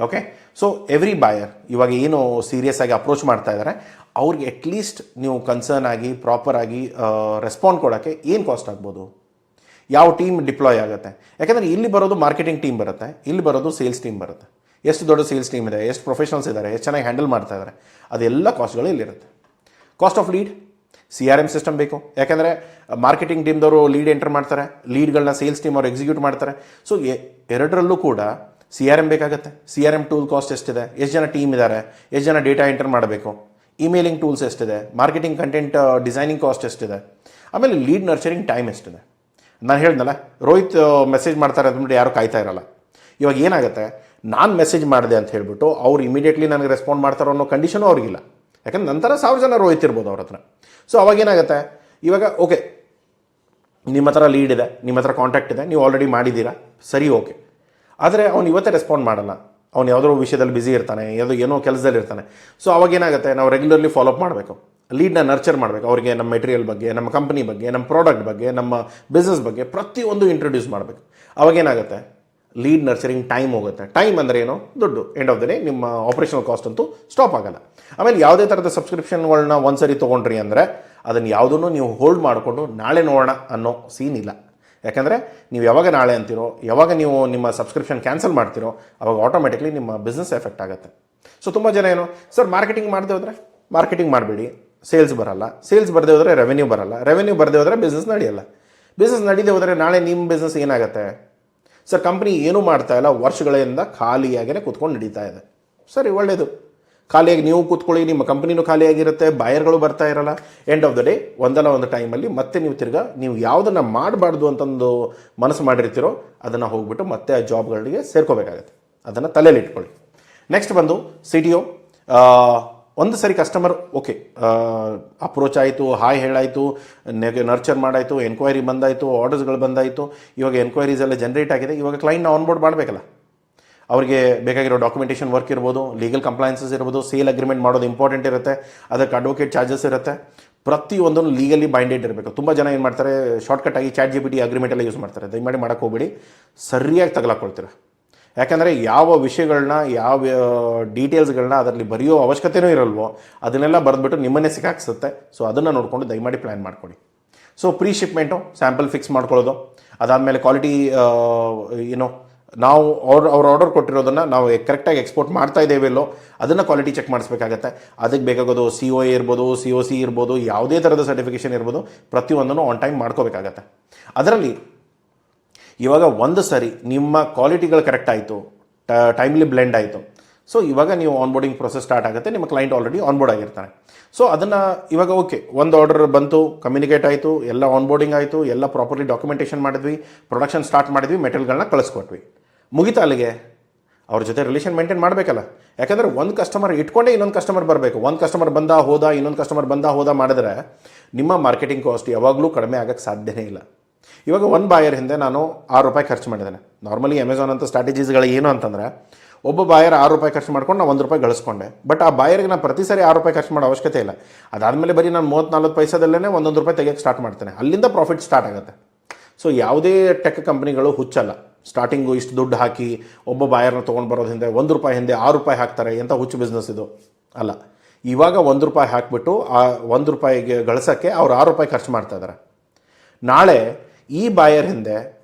ಓಕೆ, ಸೊ ಎವ್ರಿ ಬಾಯರ್ ಇವಾಗ ಏನು ಸೀರಿಯಸ್ ಆಗಿ ಅಪ್ರೋಚ್ ಮಾಡ್ತಾ ಇದ್ದಾರೆ ಅವ್ರಿಗೆ ಅಟ್ಲೀಸ್ಟ್ ನೀವು ಕನ್ಸರ್ನ್ ಆಗಿ ಪ್ರಾಪರಾಗಿ ರೆಸ್ಪಾಂಡ್ ಕೊಡೋಕ್ಕೆ ಏನು ಕಾಸ್ಟ್ ಆಗ್ಬೋದು, ಯಾವ ಟೀಮ್ ಡಿಪ್ಲಾಯ್ ಆಗುತ್ತೆ. ಯಾಕಂದರೆ ಇಲ್ಲಿ ಬರೋದು ಮಾರ್ಕೆಟಿಂಗ್ ಟೀಮ್ ಬರುತ್ತೆ, ಇಲ್ಲಿ ಬರೋದು ಸೇಲ್ಸ್ ಟೀಮ್ ಬರುತ್ತೆ. ಎಷ್ಟು ದೊಡ್ಡ ಸೇಲ್ಸ್ ಟೀಮ್ ಇದೆ, ಎಷ್ಟು ಪ್ರೊಫೆಷನಲ್ಸ್ ಇದ್ದಾರೆ, ಎಷ್ಟು ಚೆನ್ನಾಗಿ ಹ್ಯಾಂಡಲ್ ಮಾಡ್ತಾ ಇದ್ದಾರೆ, ಅದೆಲ್ಲ ಕಾಸ್ಟ್ಗಳು ಇಲ್ಲಿರುತ್ತೆ. Cost of lead, CRM system ಬೇಕು. ಯಾಕಂದರೆ ಮಾರ್ಕೆಟಿಂಗ್ ಟೀಮ್ದವರು ಲೀಡ್ ಎಂಟರ್ ಮಾಡ್ತಾರೆ, ಲೀಡ್ಗಳನ್ನ ಸೇಲ್ಸ್ ಟೀಮ್ ಅವ್ರು ಎಕ್ಸಿಕ್ಯೂಟ್ ಮಾಡ್ತಾರೆ. ಸೊ ಎರಡರಲ್ಲೂ ಕೂಡ CRM ಬೇಕಾಗುತ್ತೆ. CRM ಟೂಲ್ ಕಾಸ್ಟ್ ಎಷ್ಟಿದೆ, ಎಷ್ಟು ಜನ ಟೀಮ್ ಇದ್ದಾರೆ, ಎಷ್ಟು ಜನ ಡೇಟಾ ಎಂಟರ್ ಮಾಡಬೇಕು, ಇಮೇಲಿಂಗ್ ಟೂಲ್ಸ್ ಎಷ್ಟಿದೆ, ಮಾರ್ಕೆಟಿಂಗ್ ಕಂಟೆಂಟ್ ಡಿಸೈನಿಂಗ್ ಕಾಸ್ಟ್ ಎಷ್ಟಿದೆ, ಆಮೇಲೆ ಲೀಡ್ ನರ್ಚರಿಂಗ್ ಟೈಮ್ ಎಷ್ಟಿದೆ. ನಾನು ಹೇಳ್ದಲ್ಲ, ರೋಹಿತ್ ಮೆಸೇಜ್ ಮಾಡ್ತಾರೆ ಅಂದ್ಬಿಟ್ಟು ಯಾರು ಕಾಯ್ತಾ ಇರಲ್ಲ. ಇವಾಗ ಏನಾಗುತ್ತೆ, ನಾನು ಮೆಸೇಜ್ ಮಾಡಿದೆ ಅಂತ ಹೇಳ್ಬಿಟ್ಟು ಅವ್ರು ಇಮಿಡಿಯೇಟ್ಲಿ ನನಗೆ ರೆಸ್ಪಾಂಡ್ ಮಾಡ್ತಾರೋ ಅನ್ನೋ ಕಂಡೀಷನು ಅವ್ರಿಗಿಲ್ಲ. ಯಾಕಂದ್ರೆ ನಂತರ 1000 ಜನ ರೋಹಿತ್ ಇರ್ಬೋದು ಅವ್ರ ಹತ್ರ. ಸೊ ಅವಾಗೇನಾಗುತ್ತೆ, ಇವಾಗ ಓಕೆ ನಿಮ್ಮ ಹತ್ರ ಲೀಡ್ ಇದೆ, ನಿಮ್ಮ ಹತ್ರ ಕಾಂಟ್ಯಾಕ್ಟ್ ಇದೆ, ನೀವು ಆಲ್ರೆಡಿ ಮಾಡಿದ್ದೀರಾ, ಸರಿ ಓಕೆ. ಆದರೆ ಅವ್ನು ಇವತ್ತೇ ರೆಸ್ಪಾಂಡ್ ಮಾಡಲ್ಲ, ಅವ್ನು ಯಾವುದೋ ವಿಷಯದಲ್ಲಿ ಬ್ಯುಸಿ ಇರ್ತಾನೆ, ಏನೋ ಕೆಲಸದಲ್ಲಿ ಇರ್ತಾನೆ. ಸೊ ಅವಾಗೇನಾಗುತ್ತೆ, ನಾವು ರೆಗ್ಯುಲರ್ಲಿ ಫಾಲೋಅಪ್ ಮಾಡಬೇಕು, ಲೀಡ್ನ ನರ್ಚರ್ ಮಾಡಬೇಕು. ಅವ್ರಿಗೆ ನಮ್ಮ ಮೆಟೀರಿಯಲ್ ಬಗ್ಗೆ, ನಮ್ಮ ಕಂಪನಿ ಬಗ್ಗೆ, ನಮ್ಮ ಪ್ರಾಡಕ್ಟ್ ಬಗ್ಗೆ, ನಮ್ಮ ಬಿಸ್ನೆಸ್ ಬಗ್ಗೆ ಪ್ರತಿಯೊಂದು ಇಂಟ್ರೊಡ್ಯೂಸ್ ಮಾಡಬೇಕು. ಅವಾಗೇನಾಗುತ್ತೆ, ಲೀಡ್ ನರ್ಚರಿಂಗ್ ಟೈಮ್ ಹೋಗುತ್ತೆ. ಟೈಮ್ ಅಂದರೆ ಏನು, ದುಡ್ಡು. ಎಂಡ್ ಆಫ್ ದ ಡೇ ನಿಮ್ಮ ಆಪರೇಷನಲ್ ಕಾಸ್ಟ್ ಅಂತೂ ಸ್ಟಾಪ್ ಆಗಲ್ಲ. ಆಮೇಲೆ ಯಾವುದೇ ಥರದ ಸಬ್ಸ್ಕ್ರಿಪ್ಷನ್ಗಳನ್ನ ಒಂದು ಸರಿ ತೊಗೊಂಡ್ರಿ ಅಂದರೆ ಅದನ್ನು ಯಾವುದನ್ನು ನೀವು ಹೋಲ್ಡ್ ಮಾಡಿಕೊಂಡು ನಾಳೆ ನೋಡೋಣ ಅನ್ನೋ ಸೀನ್ ಇಲ್ಲ. ಯಾಕಂದರೆ ನೀವು ಯಾವಾಗ ನಾಳೆ ಅಂತೀರೋ, ಯಾವಾಗ ನೀವು ನಿಮ್ಮ ಸಬ್ಸ್ಕ್ರಿಪ್ಷನ್ ಕ್ಯಾನ್ಸಲ್ ಮಾಡ್ತೀರೋ ಅವಾಗ ಆಟೋಮೆಟಿಕ್ಲಿ ನಿಮ್ಮ ಬಿಸ್ನೆಸ್ ಎಫೆಕ್ಟ್ ಆಗುತ್ತೆ. ಸೊ ತುಂಬ ಜನ ಏನು, ಸರ್ ಮಾರ್ಕೆಟಿಂಗ್ ಮಾಡದೆ ಹೋದರೆ, ಮಾರ್ಕೆಟಿಂಗ್ ಮಾಡಬೇಡಿ, ಸೇಲ್ಸ್ ಬರಲ್ಲ, ಸೇಲ್ಸ್ ಬರದೆ ಹೋದರೆ ರೆವೆನ್ಯೂ ಬರಲ್ಲ, ರೆವೆನ್ಯೂ ಬರದೆ ಹೋದರೆ ಬಿಸ್ನೆಸ್ ನಡೆಯಲ್ಲ, ಬಿಸ್ನೆಸ್ ನಡೀದೆ ಹೋದರೆ ನಾಳೆ ನಿಮ್ಮ ಬಿಸ್ನೆಸ್ ಏನಾಗುತ್ತೆ. ಸರ್ ಕಂಪ್ನಿ ಏನೂ ಮಾಡ್ತಾ ಇಲ್ಲ, ವರ್ಷಗಳಿಂದ ಖಾಲಿಯಾಗೇ ಕೂತ್ಕೊಂಡು ನಡೀತಾ ಇದೆ. ಸರಿ, ಒಳ್ಳೆಯದು, ಖಾಲಿಯಾಗಿ ನೀವು ಕೂತ್ಕೊಳ್ಳಿ, ನಿಮ್ಮ ಕಂಪ್ನಿನೂ ಖಾಲಿಯಾಗಿರುತ್ತೆ, ಬಾಯರ್ಗಳು ಬರ್ತಾ ಇರಲ್ಲ. ಎಂಡ್ ಆಫ್ ದ ಡೇ ಒಂದಲ್ಲ ಒಂದು ಟೈಮಲ್ಲಿ ಮತ್ತೆ ನೀವು ಯಾವುದನ್ನು ಮಾಡಬಾರ್ದು ಅಂತಂದು ಮನಸ್ಸು ಮಾಡಿರ್ತೀರೋ ಅದನ್ನು ಹೋಗ್ಬಿಟ್ಟು ಮತ್ತೆ ಆ ಜಾಬ್ಗಳಿಗೆ ಸೇರ್ಕೋಬೇಕಾಗತ್ತೆ. ಅದನ್ನು ತಲೆಯಲ್ಲಿ ಇಟ್ಕೊಳ್ಳಿ. ನೆಕ್ಸ್ಟ್ ಬಂದು CTO. ಒಂದು ಸರಿ ಕಸ್ಟಮರ್ ಓಕೆ ಅಪ್ರೋಚ್ ಆಯಿತು, ಹಾಯ್ ಹೇಳಾಯಿತು, ನರ್ಚರ್ ಮಾಡಾಯಿತು, ಎನ್ಕ್ವೈರಿ ಬಂದಾಯಿತು, ಆರ್ಡರ್ಸ್ಗಳು ಬಂದಾಯಿತು. ಇವಾಗ ಎನ್ಕ್ವೈರೀಸ್ ಎಲ್ಲ ಜನ್ರೇಟ್ ಆಗಿದೆ. ಇವಾಗ ಕ್ಲೈಂಟ್ನ ಆನ್ಬೋರ್ಡ್ ಮಾಡಬೇಕಲ್ಲ, ಅವರಿಗೆ ಬೇಕಾಗಿರೋ ಡಾಕ್ಯುಮೆಂಟೇಷನ್ ವರ್ಕ್ ಇರ್ಬೋದು, ಲೀಗಲ್ ಕಂಪ್ಲೈನ್ಸಸ್ ಇರ್ಬೋದು, ಸೇಲ್ ಅಗ್ರಿಮೆಂಟ್ ಮಾಡೋದು ಇಂಪಾರ್ಟೆಂಟ್ ಇರುತ್ತೆ, ಅದಕ್ಕೆ ಅಡ್ವೊಕೇಟ್ ಚಾರ್ಜಸ್ ಇರುತ್ತೆ, ಪ್ರತಿಯೊಂದನ್ನು ಲೀಗಲಿ ಬೈಂಡೆಡ್ ಇರಬೇಕು. ತುಂಬ ಜನ ಏನು ಮಾಡ್ತಾರೆ, ಶಾರ್ಟ್ಕಟ್ ಆಗಿ ChatGPT ಅಗ್ರಿಮೆಂಟ್ ಎಲ್ಲ ಯೂಸ್ ಮಾಡ್ತಾರೆ. ದಯಮಾಡಿ ಮಾಡೋಕ್ಕೆ ಹೋಗ್ಬೇಡಿ, ಸರಿಯಾಗಿ ತಗಲಾಕೊಳ್ತೀರ. ಯಾಕಂದರೆ ಯಾವ ವಿಷಯಗಳನ್ನ, ಯಾವ ಡೀಟೇಲ್ಸ್ಗಳನ್ನ ಅದರಲ್ಲಿ ಬರೆಯೋ ಅವಶ್ಯಕತೆಯೂ ಇರಲ್ವೋ ಅದನ್ನೆಲ್ಲ ಬರೆದ್ಬಿಟ್ಟು ನಿಮ್ಮನ್ನೇ ಸಿಕ್ಕಾಕ್ಸುತ್ತೆ. ಸೊ ಅದನ್ನು ನೋಡಿಕೊಂಡು ದಯಮಾಡಿ ಪ್ಲ್ಯಾನ್ ಮಾಡ್ಕೊಳ್ಳಿ. ಸೊ ಪ್ರೀ ಶಿಪ್ಮೆಂಟು ಸ್ಯಾಂಪಲ್ ಫಿಕ್ಸ್ ಮಾಡ್ಕೊಳ್ಳೋದು, ಅದಾದಮೇಲೆ ಕ್ವಾಲಿಟಿ ಏನೋ ನಾವು ಅವ್ರು ಆರ್ಡರ್ ಕೊಟ್ಟಿರೋದನ್ನು ನಾವು ಕರೆಕ್ಟಾಗಿ ಎಕ್ಸ್ಪೋರ್ಟ್ ಮಾಡ್ತಾ ಇದ್ದೇವೆ ಇಲ್ಲೋ ಅದನ್ನು ಕ್ವಾಲಿಟಿ ಚೆಕ್ ಮಾಡಿಸ್ಬೇಕಾಗತ್ತೆ. ಅದಕ್ಕೆ ಬೇಕಾಗೋದು COA ಇರ್ಬೋದು, COC ಇರ್ಬೋದು, ಯಾವುದೇ ಥರದ ಸರ್ಟಿಫಿಕೇಷನ್ ಇರ್ಬೋದು, ಪ್ರತಿಯೊಂದನ್ನು ಆನ್ ಟೈಮ್ ಮಾಡ್ಕೋಬೇಕಾಗತ್ತೆ. ಅದರಲ್ಲಿ ಇವಾಗ ಒಂದು ಸರಿ ನಿಮ್ಮ ಕ್ವಾಲಿಟಿಗಳು ಕರೆಕ್ಟ್ ಆಯಿತು, ಟೈಮ್ಲಿ ಬ್ಲೆಂಡ್ ಆಯಿತು, ಸೊ ಇವಾಗ ನೀವು ಆನ್ಬೋರ್ಡಿಂಗ್ ಪ್ರೊಸೆಸ್ ಸ್ಟಾರ್ಟ್ ಆಗುತ್ತೆ. ನಿಮ್ಮ ಕ್ಲೈಂಟ್ ಆಲ್ರೆಡಿ ಆನ್ಬೋರ್ಡ್ ಆಗಿರ್ತಾನೆ. ಸೊ ಅದನ್ನು ಇವಾಗ ಓಕೆ, ಒಂದು ಆರ್ಡರ್ ಬಂತು, ಕಮ್ಯುನಿಕೇಟ್ ಆಯಿತು, ಎಲ್ಲ ಆನ್ಬೋರ್ಡಿಂಗ್ ಆಯಿತು, ಎಲ್ಲ ಪ್ರಾಪರ್ಲಿ ಡಾಕ್ಯುಮೆಂಟೇಷನ್ ಮಾಡಿದ್ವಿ, ಪ್ರೊಡಕ್ಷನ್ ಸ್ಟಾರ್ಟ್ ಮಾಡಿದ್ವಿ, ಮೆಟೀರಿಯಲ್ಗಳನ್ನ ಕಳಿಸ್ಕೊಟ್ವಿ, ಮುಗಿತಾ ಅಲ್ಲಿಗೆ. ಅವ್ರ ಜೊತೆ ರಿಲೇಷನ್ ಮೇಂಟೈನ್ ಮಾಡಬೇಕಲ್ಲ. ಯಾಕಂದರೆ ಒಂದು ಕಸ್ಟಮರ್ ಇಟ್ಕೊಂಡೇ ಇನ್ನೊಂದು ಕಸ್ಟಮರ್ ಬರಬೇಕು. ಒಂದು ಕಸ್ಟಮರ್ ಬಂದ ಹೋದ, ಇನ್ನೊಂದು ಕಸ್ಟಮರ್ ಬಂದ ಹೋದ ಮಾಡಿದ್ರೆ ನಿಮ್ಮ ಮಾರ್ಕೆಟಿಂಗ್ ಕಾಸ್ಟ್ ಯಾವಾಗಲೂ ಕಡಿಮೆ ಆಗೋಕ್ಕೆ ಸಾಧ್ಯನೇ ಇಲ್ಲ. ಇವಾಗ ಒಂದು ಬಾಯರ್ ಹಿಂದೆ ನಾನು ₹6 ಖರ್ಚು ಮಾಡಿದ್ದೇನೆ. ನಾರ್ಮಲಿ ಅಮೆಝಾನ್ ಅಂತ ಸ್ಟ್ರಾಟಜೀಸ್ಗಳು ಏನು ಅಂತಂದರೆ, ಒಬ್ಬ ಬಾಯರ್ ₹6 ಖರ್ಚು ಮಾಡ್ಕೊಂಡು ನಾನು ₹1 ಗಳಿಸ್ಕೊಂಡೆ. ಬಟ್ ಆ ಬಾಯರ್ಗೆ ನಾನು ಪ್ರತಿ ಸಾರಿ ₹6 ಖರ್ಚು ಮಾಡೋ ಅವಶ್ಯಕತೆ ಇಲ್ಲ. ಅದಾದಮೇಲೆ ಬರೀ ನಾನು 30-40 ಪೈಸದಲ್ಲೇ ₹1 ತೆಗೆಯೋಕ್ಕೆ ಸ್ಟಾರ್ಟ್ ಮಾಡ್ತೇನೆ. ಅಲ್ಲಿಂದ ಪ್ರಾಫಿಟ್ ಸ್ಟಾರ್ಟ್ ಆಗುತ್ತೆ. ಸೊ ಯಾವುದೇ ಟೆಕ್ ಕಂಪ್ನಿಗಳು ಹುಚ್ಚಲ್ಲ. ಸ್ಟಾರ್ಟಿಂಗು ಇಷ್ಟು ದುಡ್ಡು ಹಾಕಿ ಒಬ್ಬ ಬಾಯರ್ನ ತೊಗೊಂಡು ಬರೋದು ಹಿಂದೆ ₹1 ಹಿಂದೆ ₹6 ಹಾಕ್ತಾರೆ. ಎಂಥ ಹುಚ್ಚು ಬಿಸ್ನೆಸ್ ಇದು ಅಲ್ಲ. ಇವಾಗ ₹1 ಹಾಕಿಬಿಟ್ಟು ಆ ₹1 ಗಳಿಸೋಕ್ಕೆ ಅವ್ರು ₹6 ಖರ್ಚು ಮಾಡ್ತಾ ಇದ್ದಾರೆ. ನಾಳೆ ಈ ಬಾಯರ್ ಹಿಂದೆ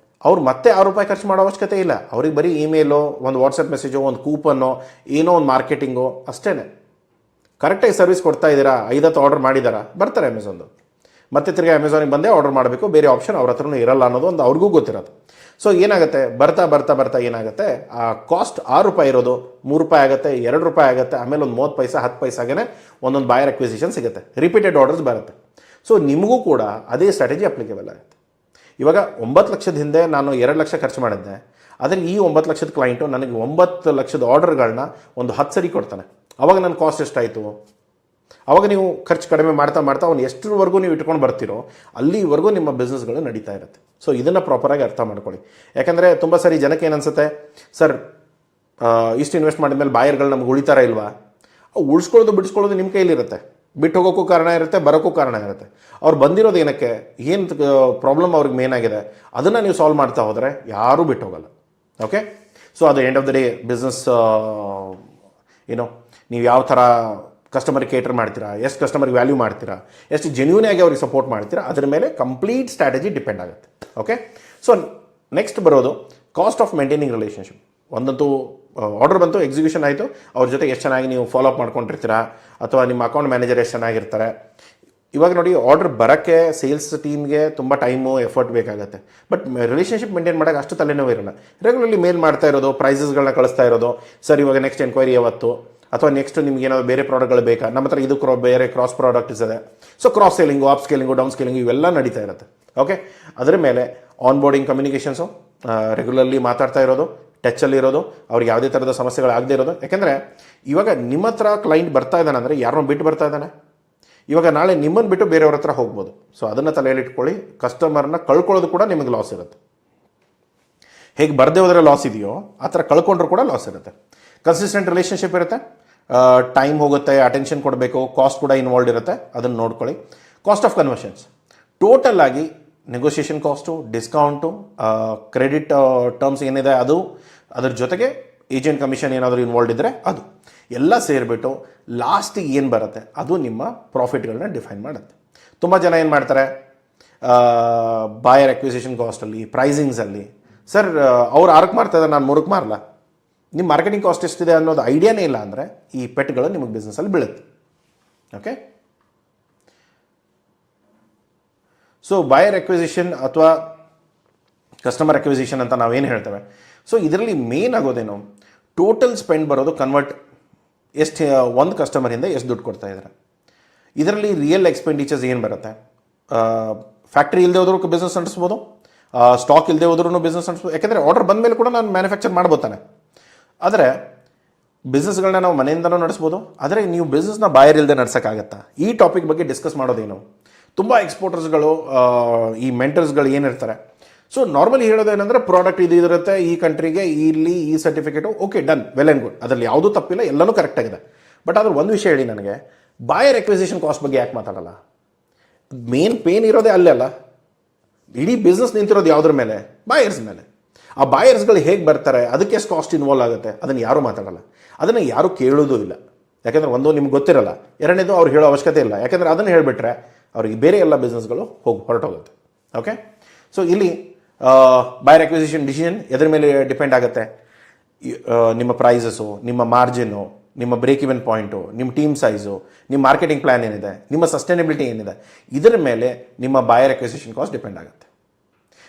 ಅವ್ರು ಮತ್ತೆ ₹6 ಖರ್ಚು ಮಾಡೋ ಅವಶ್ಯಕತೆ ಇಲ್ಲ. ಅವ್ರಿಗೆ ಬರೀ ಇಮೇಲೋ, ಒಂದು ವಾಟ್ಸಪ್ ಮೆಸೇಜೋ, ಒಂದು ಕೂಪನ್ನೋ, ಏನೋ ಒಂದು ಮಾರ್ಕೆಟಿಂಗೋ ಅಷ್ಟೇ. ಕರೆಕ್ಟಾಗಿ ಸರ್ವಿಸ್ ಕೊಡ್ತಾ ಇದ್ದೀರಾ, 5-10 ಆರ್ಡರ್ ಮಾಡಿದಾರಾ, ಬರ್ತಾರೆ ಅಮೆಝಾನ್ದು. ಮತ್ತೆ ತಿರ್ಗಿ ಅಮೆಝಾನಿಗೆ ಬಂದೇ ಆರ್ಡರ್ ಮಾಡಬೇಕು, ಬೇರೆ ಆಪ್ಷನ್ ಅವ್ರ ಹತ್ರನೂ ಇರಲ್ಲ ಅನ್ನೋದು ಒಂದು ಅವ್ರಿಗೂ ಗೊತ್ತಿರೋದು. ಸೊ ಏನಾಗುತ್ತೆ, ಬರ್ತಾ ಬರ್ತಾ ಬರ್ತಾ ಏನಾಗುತ್ತೆ, ಆ ಕಾಸ್ಟ್ ₹6 ಇರೋದು ₹3 ಆಗುತ್ತೆ, ₹2 ಆಗುತ್ತೆ, ಆಮೇಲೆ ಒಂದು 30 ಪೈಸೆ 10 ಪೈಸಾಗೆ ಒಂದೊಂದು ಬಾಯರ್ ಅಕ್ವಿಸಿಷನ್ ಸಿಗುತ್ತೆ, ರಿಪೀಟೆಡ್ ಆರ್ಡರ್ಸ್ ಬರುತ್ತೆ. ಸೊ ನಿಮಗೂ ಕೂಡ ಅದೇ ಸ್ಟ್ರಾಟಜಿ ಅಪ್ಲಿಕೇಬಲ್ ಆಗುತ್ತೆ. ಇವಾಗ 9 ಲಕ್ಷದ ಹಿಂದೆ ನಾನು 2 ಲಕ್ಷ ಖರ್ಚು ಮಾಡಿದ್ದೆ. ಆದರೆ ಈ 9 ಲಕ್ಷದ ಕ್ಲೈಂಟು ನನಗೆ 9 ಲಕ್ಷದ ಆರ್ಡರ್ಗಳನ್ನ ಒಂದು 10 ಸರಿ ಕೊಡ್ತಾನೆ. ಅವಾಗ ನನ್ನ ಕಾಸ್ಟ್ ಎಷ್ಟಾಯಿತು? ಅವಾಗ ನೀವು ಖರ್ಚು ಕಡಿಮೆ ಮಾಡ್ತಾ ಮಾಡ್ತಾ ಅವ್ನು ಎಷ್ಟರವರೆಗೂ ನೀವು ಇಟ್ಕೊಂಡು ಬರ್ತೀರೋ ಅಲ್ಲಿವರೆಗೂ ನಿಮ್ಮ ಬಿಸ್ನೆಸ್ಗಳು ನಡೀತಾ ಇರುತ್ತೆ. ಸೊ ಇದನ್ನು ಪ್ರಾಪರಾಗಿ ಅರ್ಥ ಮಾಡ್ಕೊಳ್ಳಿ. ಯಾಕಂದರೆ ತುಂಬ ಸರಿ ಜನಕ್ಕೆ ಏನು ಅನಿಸುತ್ತೆ, ಸರ್ ಇಷ್ಟು ಇನ್ವೆಸ್ಟ್ ಮಾಡಿದ್ಮೇಲೆ ಬಾಯರ್ಗಳು ನಮ್ಗೆ ಉಳಿತಾರ ಇಲ್ವಾ? ಉಳಿಸ್ಕೊಳ್ಳೋದು ಬಿಡಿಸ್ಕೊಳ್ಳೋದು ನಿಮ್ಮ ಕೈಲಿರುತ್ತೆ. ಬಿಟ್ಟು ಹೋಗೋಕ್ಕೂ ಕಾರಣ ಇರುತ್ತೆ, ಬರೋಕ್ಕೂ ಕಾರಣ ಇರುತ್ತೆ. ಅವ್ರು ಬಂದಿರೋದು ಏನಕ್ಕೆ, ಏನು ಪ್ರಾಬ್ಲಮ್ ಅವ್ರಿಗೆ ಮೇನ್ ಆಗಿದೆ, ಅದನ್ನು ನೀವು ಸಾಲ್ವ್ ಮಾಡ್ತಾ ಹೋದರೆ ಯಾರೂ ಬಿಟ್ಟು ಹೋಗಲ್ಲ. ಓಕೆ, ಸೊ ಅದು end of the day business ಏನೋ ನೀವು ಯಾವ ಥರ ಕಸ್ಟಮರ್ಗೆ ಕೇಟರ್ ಮಾಡ್ತೀರಾ, ಎಷ್ಟು ಕಸ್ಟಮರ್ಗೆ ವ್ಯಾಲ್ಯೂ ಮಾಡ್ತೀರಾ, ಎಷ್ಟು ಜೆನ್ಯೂನ್ ಆಗಿ ಅವ್ರಿಗೆ ಸಪೋರ್ಟ್ ಮಾಡ್ತೀರಾ, ಅದ್ರ ಮೇಲೆ ಕಂಪ್ಲೀಟ್ ಸ್ಟ್ರಾಟಜಿ ಡಿಪೆಂಡ್ ಆಗುತ್ತೆ. ಓಕೆ, ಸೊ ನೆಕ್ಸ್ಟ್ ಬರೋದು ಕಾಸ್ಟ್ ಆಫ್ ಮೇಂಟೈನಿಂಗ್ ರಿಲೇಷನ್ಶಿಪ್. ಒಂದಂತೂ ಆರ್ಡರ್ ಬಂತು, ಎಕ್ಸಿಕ್ಯೂಷನ್ ಆಯಿತು, ಅವ್ರ ಜೊತೆ ಎಷ್ಟು ಚೆನ್ನಾಗಿ ನೀವು ಫಾಲೋ ಅಪ್ ಮಾಡ್ಕೊಂಡಿರ್ತೀರಾ, ಅಥವಾ ನಿಮ್ಮ ಅಕೌಂಟ್ ಮ್ಯಾನೇಜರ್ ಎಷ್ಟು ಚೆನ್ನಾಗಿರ್ತಾರೆ. ಇವಾಗ ನೋಡಿ, ಆರ್ಡರ್ ಬರೋಕ್ಕೆ ಸೇಲ್ಸ್ ಟೀಮ್ಗೆ ತುಂಬ ಟೈಮು ಎಫರ್ಟ್ ಬೇಕಾಗುತ್ತೆ. ಬಟ್ ರಿಲೇಷನ್ಶಿಪ್ ಮೇಂಟೈನ್ ಮಾಡೋಕೆ ಅಷ್ಟು ತಲೆನೋವು ಇರಲ್ಲ. ರೆಗ್ಯುಲರ್ಲಿ ಮೇಲ್ ಮಾಡ್ತಾ ಇರೋದು, ಪ್ರೈಸಸ್ಗಳನ್ನ ಕಳಿಸ್ತಾ ಇರೋದು, ಸರ್ ಇವಾಗ ನೆಕ್ಸ್ಟ್ ಎನ್ಕ್ವೈರಿ ಯಾವತ್ತು, ಅಥವಾ ನೆಕ್ಸ್ಟ್ ನಿಮ್ಗೆ ಏನಾದರೂ ಬೇರೆ ಪ್ರಾಡಕ್ಟ್ಗಳು ಬೇಕಾ, ನಮ್ಮ ಹತ್ರ ಇದು ಬೇರೆ ಕ್ರಾಸ್ ಪ್ರಾಡಕ್ಟ್ಸ್ ಇದೆ. So cross selling, up ಸ್ಕೇಲಿಂಗು, down ಸ್ಕೇಲಿಂಗು ಇವೆಲ್ಲ ನಡೀತಾ ಇರುತ್ತೆ. ಓಕೆ, ಅದರ ಮೇಲೆ ಆನ್ಬೋರ್ಡಿಂಗ್ ಕಮ್ಯುನಿಕೇಷನ್ಸು, ರೆಗ್ಯುಲರ್ಲಿ ಮಾತಾಡ್ತಾ ಇರೋದು, ಟಚ್ಚಲ್ಲಿ ಇರೋದು, ಅವ್ರಿಗೆ ಯಾವುದೇ ಥರದ ಸಮಸ್ಯೆಗಳಾಗದೇ ಇರೋದು. ಯಾಕೆಂದರೆ ಇವಾಗ ನಿಮ್ಮ ಹತ್ರ ಕ್ಲೈಂಟ್ ಬರ್ತಾ ಇದ್ದಾನೆ ಅಂದರೆ ಯಾರನ್ನೋ ಬಿಟ್ಟು ಬರ್ತಾ ಇದ್ದಾನೆ. ಇವಾಗ ನಾಳೆ ನಿಮ್ಮನ್ನು ಬಿಟ್ಟು ಬೇರೆಯವ್ರ ಹತ್ರ ಹೋಗ್ಬೋದು. ಸೊ ಅದನ್ನು ತಲೆಯಲ್ಲಿ ಇಟ್ಕೊಳ್ಳಿ. ಕಸ್ಟಮರ್ನ ಕಳ್ಕೊಳ್ಳೋದು ಕೂಡ ನಿಮಗೆ ಲಾಸ್ ಇರುತ್ತೆ. ಹೇಗೆ ಬರದೇ ಹೋದರೆ ಲಾಸ್ ಇದೆಯೋ ಆ ಥರ ಕಳ್ಕೊಂಡ್ರೂ ಕೂಡ ಲಾಸ್ ಇರುತ್ತೆ. ಕನ್ಸಿಸ್ಟೆಂಟ್ ರಿಲೇಷನ್ಶಿಪ್ ಇರುತ್ತೆ, ಟೈಮ್ ಹೋಗುತ್ತೆ, ಅಟೆನ್ಷನ್ ಕೊಡಬೇಕು, ಕಾಸ್ಟ್ ಕೂಡ ಇನ್ವಾಲ್ವ್ ಇರುತ್ತೆ. ಅದನ್ನು ನೋಡ್ಕೊಳ್ಳಿ. ಕಾಸ್ಟ್ ಆಫ್ ಕನ್ವರ್ಷನ್ಸ್, ಟೋಟಲ್ ಆಗಿ negotiation cost, discount, credit terms ಏನಿದೆ ಅದು, ಅದ್ರ ಜೊತೆಗೆ ಏಜೆಂಟ್ ಕಮಿಷನ್ ಏನಾದರೂ ಇನ್ವಾಲ್ವ್ ಇದ್ದರೆ ಅದು ಎಲ್ಲ ಸೇರಿಬಿಟ್ಟು ಲಾಸ್ಟಿಗೆ ಏನು ಬರುತ್ತೆ ಅದು ನಿಮ್ಮ ಪ್ರಾಫಿಟ್ಗಳನ್ನ ಡಿಫೈನ್ ಮಾಡುತ್ತೆ. ತುಂಬ ಜನ ಏನು ಮಾಡ್ತಾರೆ, ಬಾಯರ್ ಅಕ್ವಿಸಿಷನ್ ಕಾಸ್ಟಲ್ಲಿ, ಪ್ರೈಸಿಂಗ್ಸಲ್ಲಿ, ಸರ್ ಅವ್ರು 6ಕ್ಕೆ ಮಾರ್ತಾಯಿದ್ದಾರೆ, ನಾನು 3ಕ್ಕೆ ಮಾರಲ್ಲ. ನಿಮ್ಮ ಮಾರ್ಕೆಟಿಂಗ್ ಕಾಸ್ಟ್ ಎಷ್ಟಿದೆ ಅನ್ನೋದು ಐಡಿಯಾನೇ ಇಲ್ಲ ಅಂದರೆ ಈ ಪೆಟ್ಗಳು ನಿಮಗೆ ಬಿಸ್ನೆಸ್ಸಲ್ಲಿ ಬೀಳುತ್ತೆ. ಓಕೆ, ಸೊ ಬಾಯರ್ ಅಕ್ವಿಸಿಷನ್ ಅಥವಾ ಕಸ್ಟಮರ್ ಅಕ್ವಿಸಿಷನ್ ಅಂತ ನಾವೇನು ಹೇಳ್ತೇವೆ. ಸೊ ಇದರಲ್ಲಿ ಮೇನ್ ಆಗೋದೇನು, ಟೋಟಲ್ ಸ್ಪೆಂಡ್ ಬರೋದು ಕನ್ವರ್ಟ್ ಎಷ್ಟು, ಒಂದು ಕಸ್ಟಮರಿಂದ ಎಷ್ಟು ದುಡ್ಡು ಕೊಡ್ತಾ ಇದ್ದಾರೆ. ಇದರಲ್ಲಿ ರಿಯಲ್ ಎಕ್ಸ್ಪೆಂಡಿಚರ್ಸ್ ಏನು ಬರುತ್ತೆ, ಫ್ಯಾಕ್ಟ್ರಿ ಇಲ್ಲದೆ ಹೋದ್ರೂ ಬಿಸ್ನೆಸ್ ನಡೆಸ್ಬೋದು, ಸ್ಟಾಕ್ ಇಲ್ಲದೆ ಹೋದ್ರೂ ಬಿಸ್ನೆಸ್ ನಡೆಸ್ಬೋದು. ಯಾಕೆಂದರೆ ಆರ್ಡರ್ ಬಂದ ಮೇಲೆ ಕೂಡ ನಾನು ಮ್ಯಾನುಫ್ಯಾಕ್ಚರ್ ಮಾಡ್ಬೋತಾನೆ. ಆದರೆ ಬಿಸ್ನೆಸ್ಗಳನ್ನ ನಾವು ಮನೆಯಿಂದನೂ ನಡೆಸ್ಬೋದು. ಆದರೆ ನೀವು ಬಿಸ್ನೆಸ್ನ ಬಾಯರ್ ಇಲ್ಲದೆ ನಡ್ಸೋಕ್ಕಾಗತ್ತಾ? ಈ ಟಾಪಿಕ್ ಬಗ್ಗೆ ಡಿಸ್ಕಸ್ ಮಾಡೋದೇನು, ತುಂಬ ಎಕ್ಸ್ಪೋರ್ಟರ್ಸ್ಗಳು, ಈ ಮೆಂಟರ್ಸ್ಗಳು ಏನಿರ್ತಾರೆ. ಸೊ ನಾರ್ಮಲಿ ಹೇಳೋದೇನೆಂದರೆ ಪ್ರಾಡಕ್ಟ್ ಇದು ಇರುತ್ತೆ, ಈ ಕಂಟ್ರಿಗೆ ಇಲ್ಲಿ ಈ certificate, okay done, well and good, ಅದರಲ್ಲಿ ಯಾವುದೂ ತಪ್ಪಿಲ್ಲ, ಎಲ್ಲನೂ ಕರೆಕ್ಟಾಗಿದೆ. ಬಟ್ ಅದ್ರ ಒಂದು ವಿಷಯ ಹೇಳಿ ನನಗೆ, ಬಾಯರ್ ಎಕ್ವಿಸಿಷನ್ ಕಾಸ್ಟ್ ಬಗ್ಗೆ ಯಾಕೆ ಮಾತಾಡಲ್ಲ? ಮೇನ್ ಪೇನ್ ಇರೋದೇ ಅಲ್ಲೆಲ್ಲ. ಇಡೀ ಬಿಸ್ನೆಸ್ ನಿಂತಿರೋದು ಯಾವುದ್ರ ಮೇಲೆ? ಬಾಯರ್ಸ್ ಮೇಲೆ. ಆ ಬಾಯರ್ಸ್ಗಳು ಹೇಗೆ ಬರ್ತಾರೆ, ಅದಕ್ಕೆ ಎಷ್ಟು ಕಾಸ್ಟ್ ಇನ್ವಾಲ್ವ್ ಆಗುತ್ತೆ, ಅದನ್ನು ಯಾರೂ ಮಾತಾಡಲ್ಲ. ಅದನ್ನು ಯಾರೂ ಕೇಳೋದೂ ಇಲ್ಲ. ಯಾಕೆಂದರೆ ಒಂದು ನಿಮ್ಗೆ ಗೊತ್ತಿರಲ್ಲ, ಎರಡನೇದು ಅವ್ರು ಹೇಳೋ ಅವಶ್ಯಕತೆ ಇಲ್ಲ. ಯಾಕೆಂದರೆ ಅದನ್ನು ಹೇಳಿಬಿಟ್ರೆ ಅವ್ರಿಗೆ ಬೇರೆ ಎಲ್ಲ ಬಿಸ್ನೆಸ್ಗಳು ಹೊರಟೋಗುತ್ತೆ. ಓಕೆ, ಸೊ ಇಲ್ಲಿ ಬೈಯರ್ ಅಕ್ವಿಸಿಷನ್ ಡಿಸಿಷನ್ ಎದ್ರ ಮೇಲೆ ಡಿಪೆಂಡ್ ಆಗುತ್ತೆ? ನಿಮ್ಮ ಪ್ರೈಸಸ್ಸು, ನಿಮ್ಮ ಮಾರ್ಜಿನ್ನು, ನಿಮ್ಮ ಬ್ರೇಕ್ ಇವೆನ್ ಪಾಯಿಂಟು, ನಿಮ್ಮ ಟೀಮ್ ಸೈಜು, ನಿಮ್ಮ ಮಾರ್ಕೆಟಿಂಗ್ ಪ್ಲ್ಯಾನ್ ಏನಿದೆ, ನಿಮ್ಮ ಸಸ್ಟೈನಬಿಲಿಟಿ ಏನಿದೆ, ಇದರ ಮೇಲೆ ನಿಮ್ಮ ಬೈಯರ್ ಅಕ್ವಿಸಿಷನ್ ಕಾಸ್ಟ್ ಡಿಪೆಂಡ್ ಆಗುತ್ತೆ.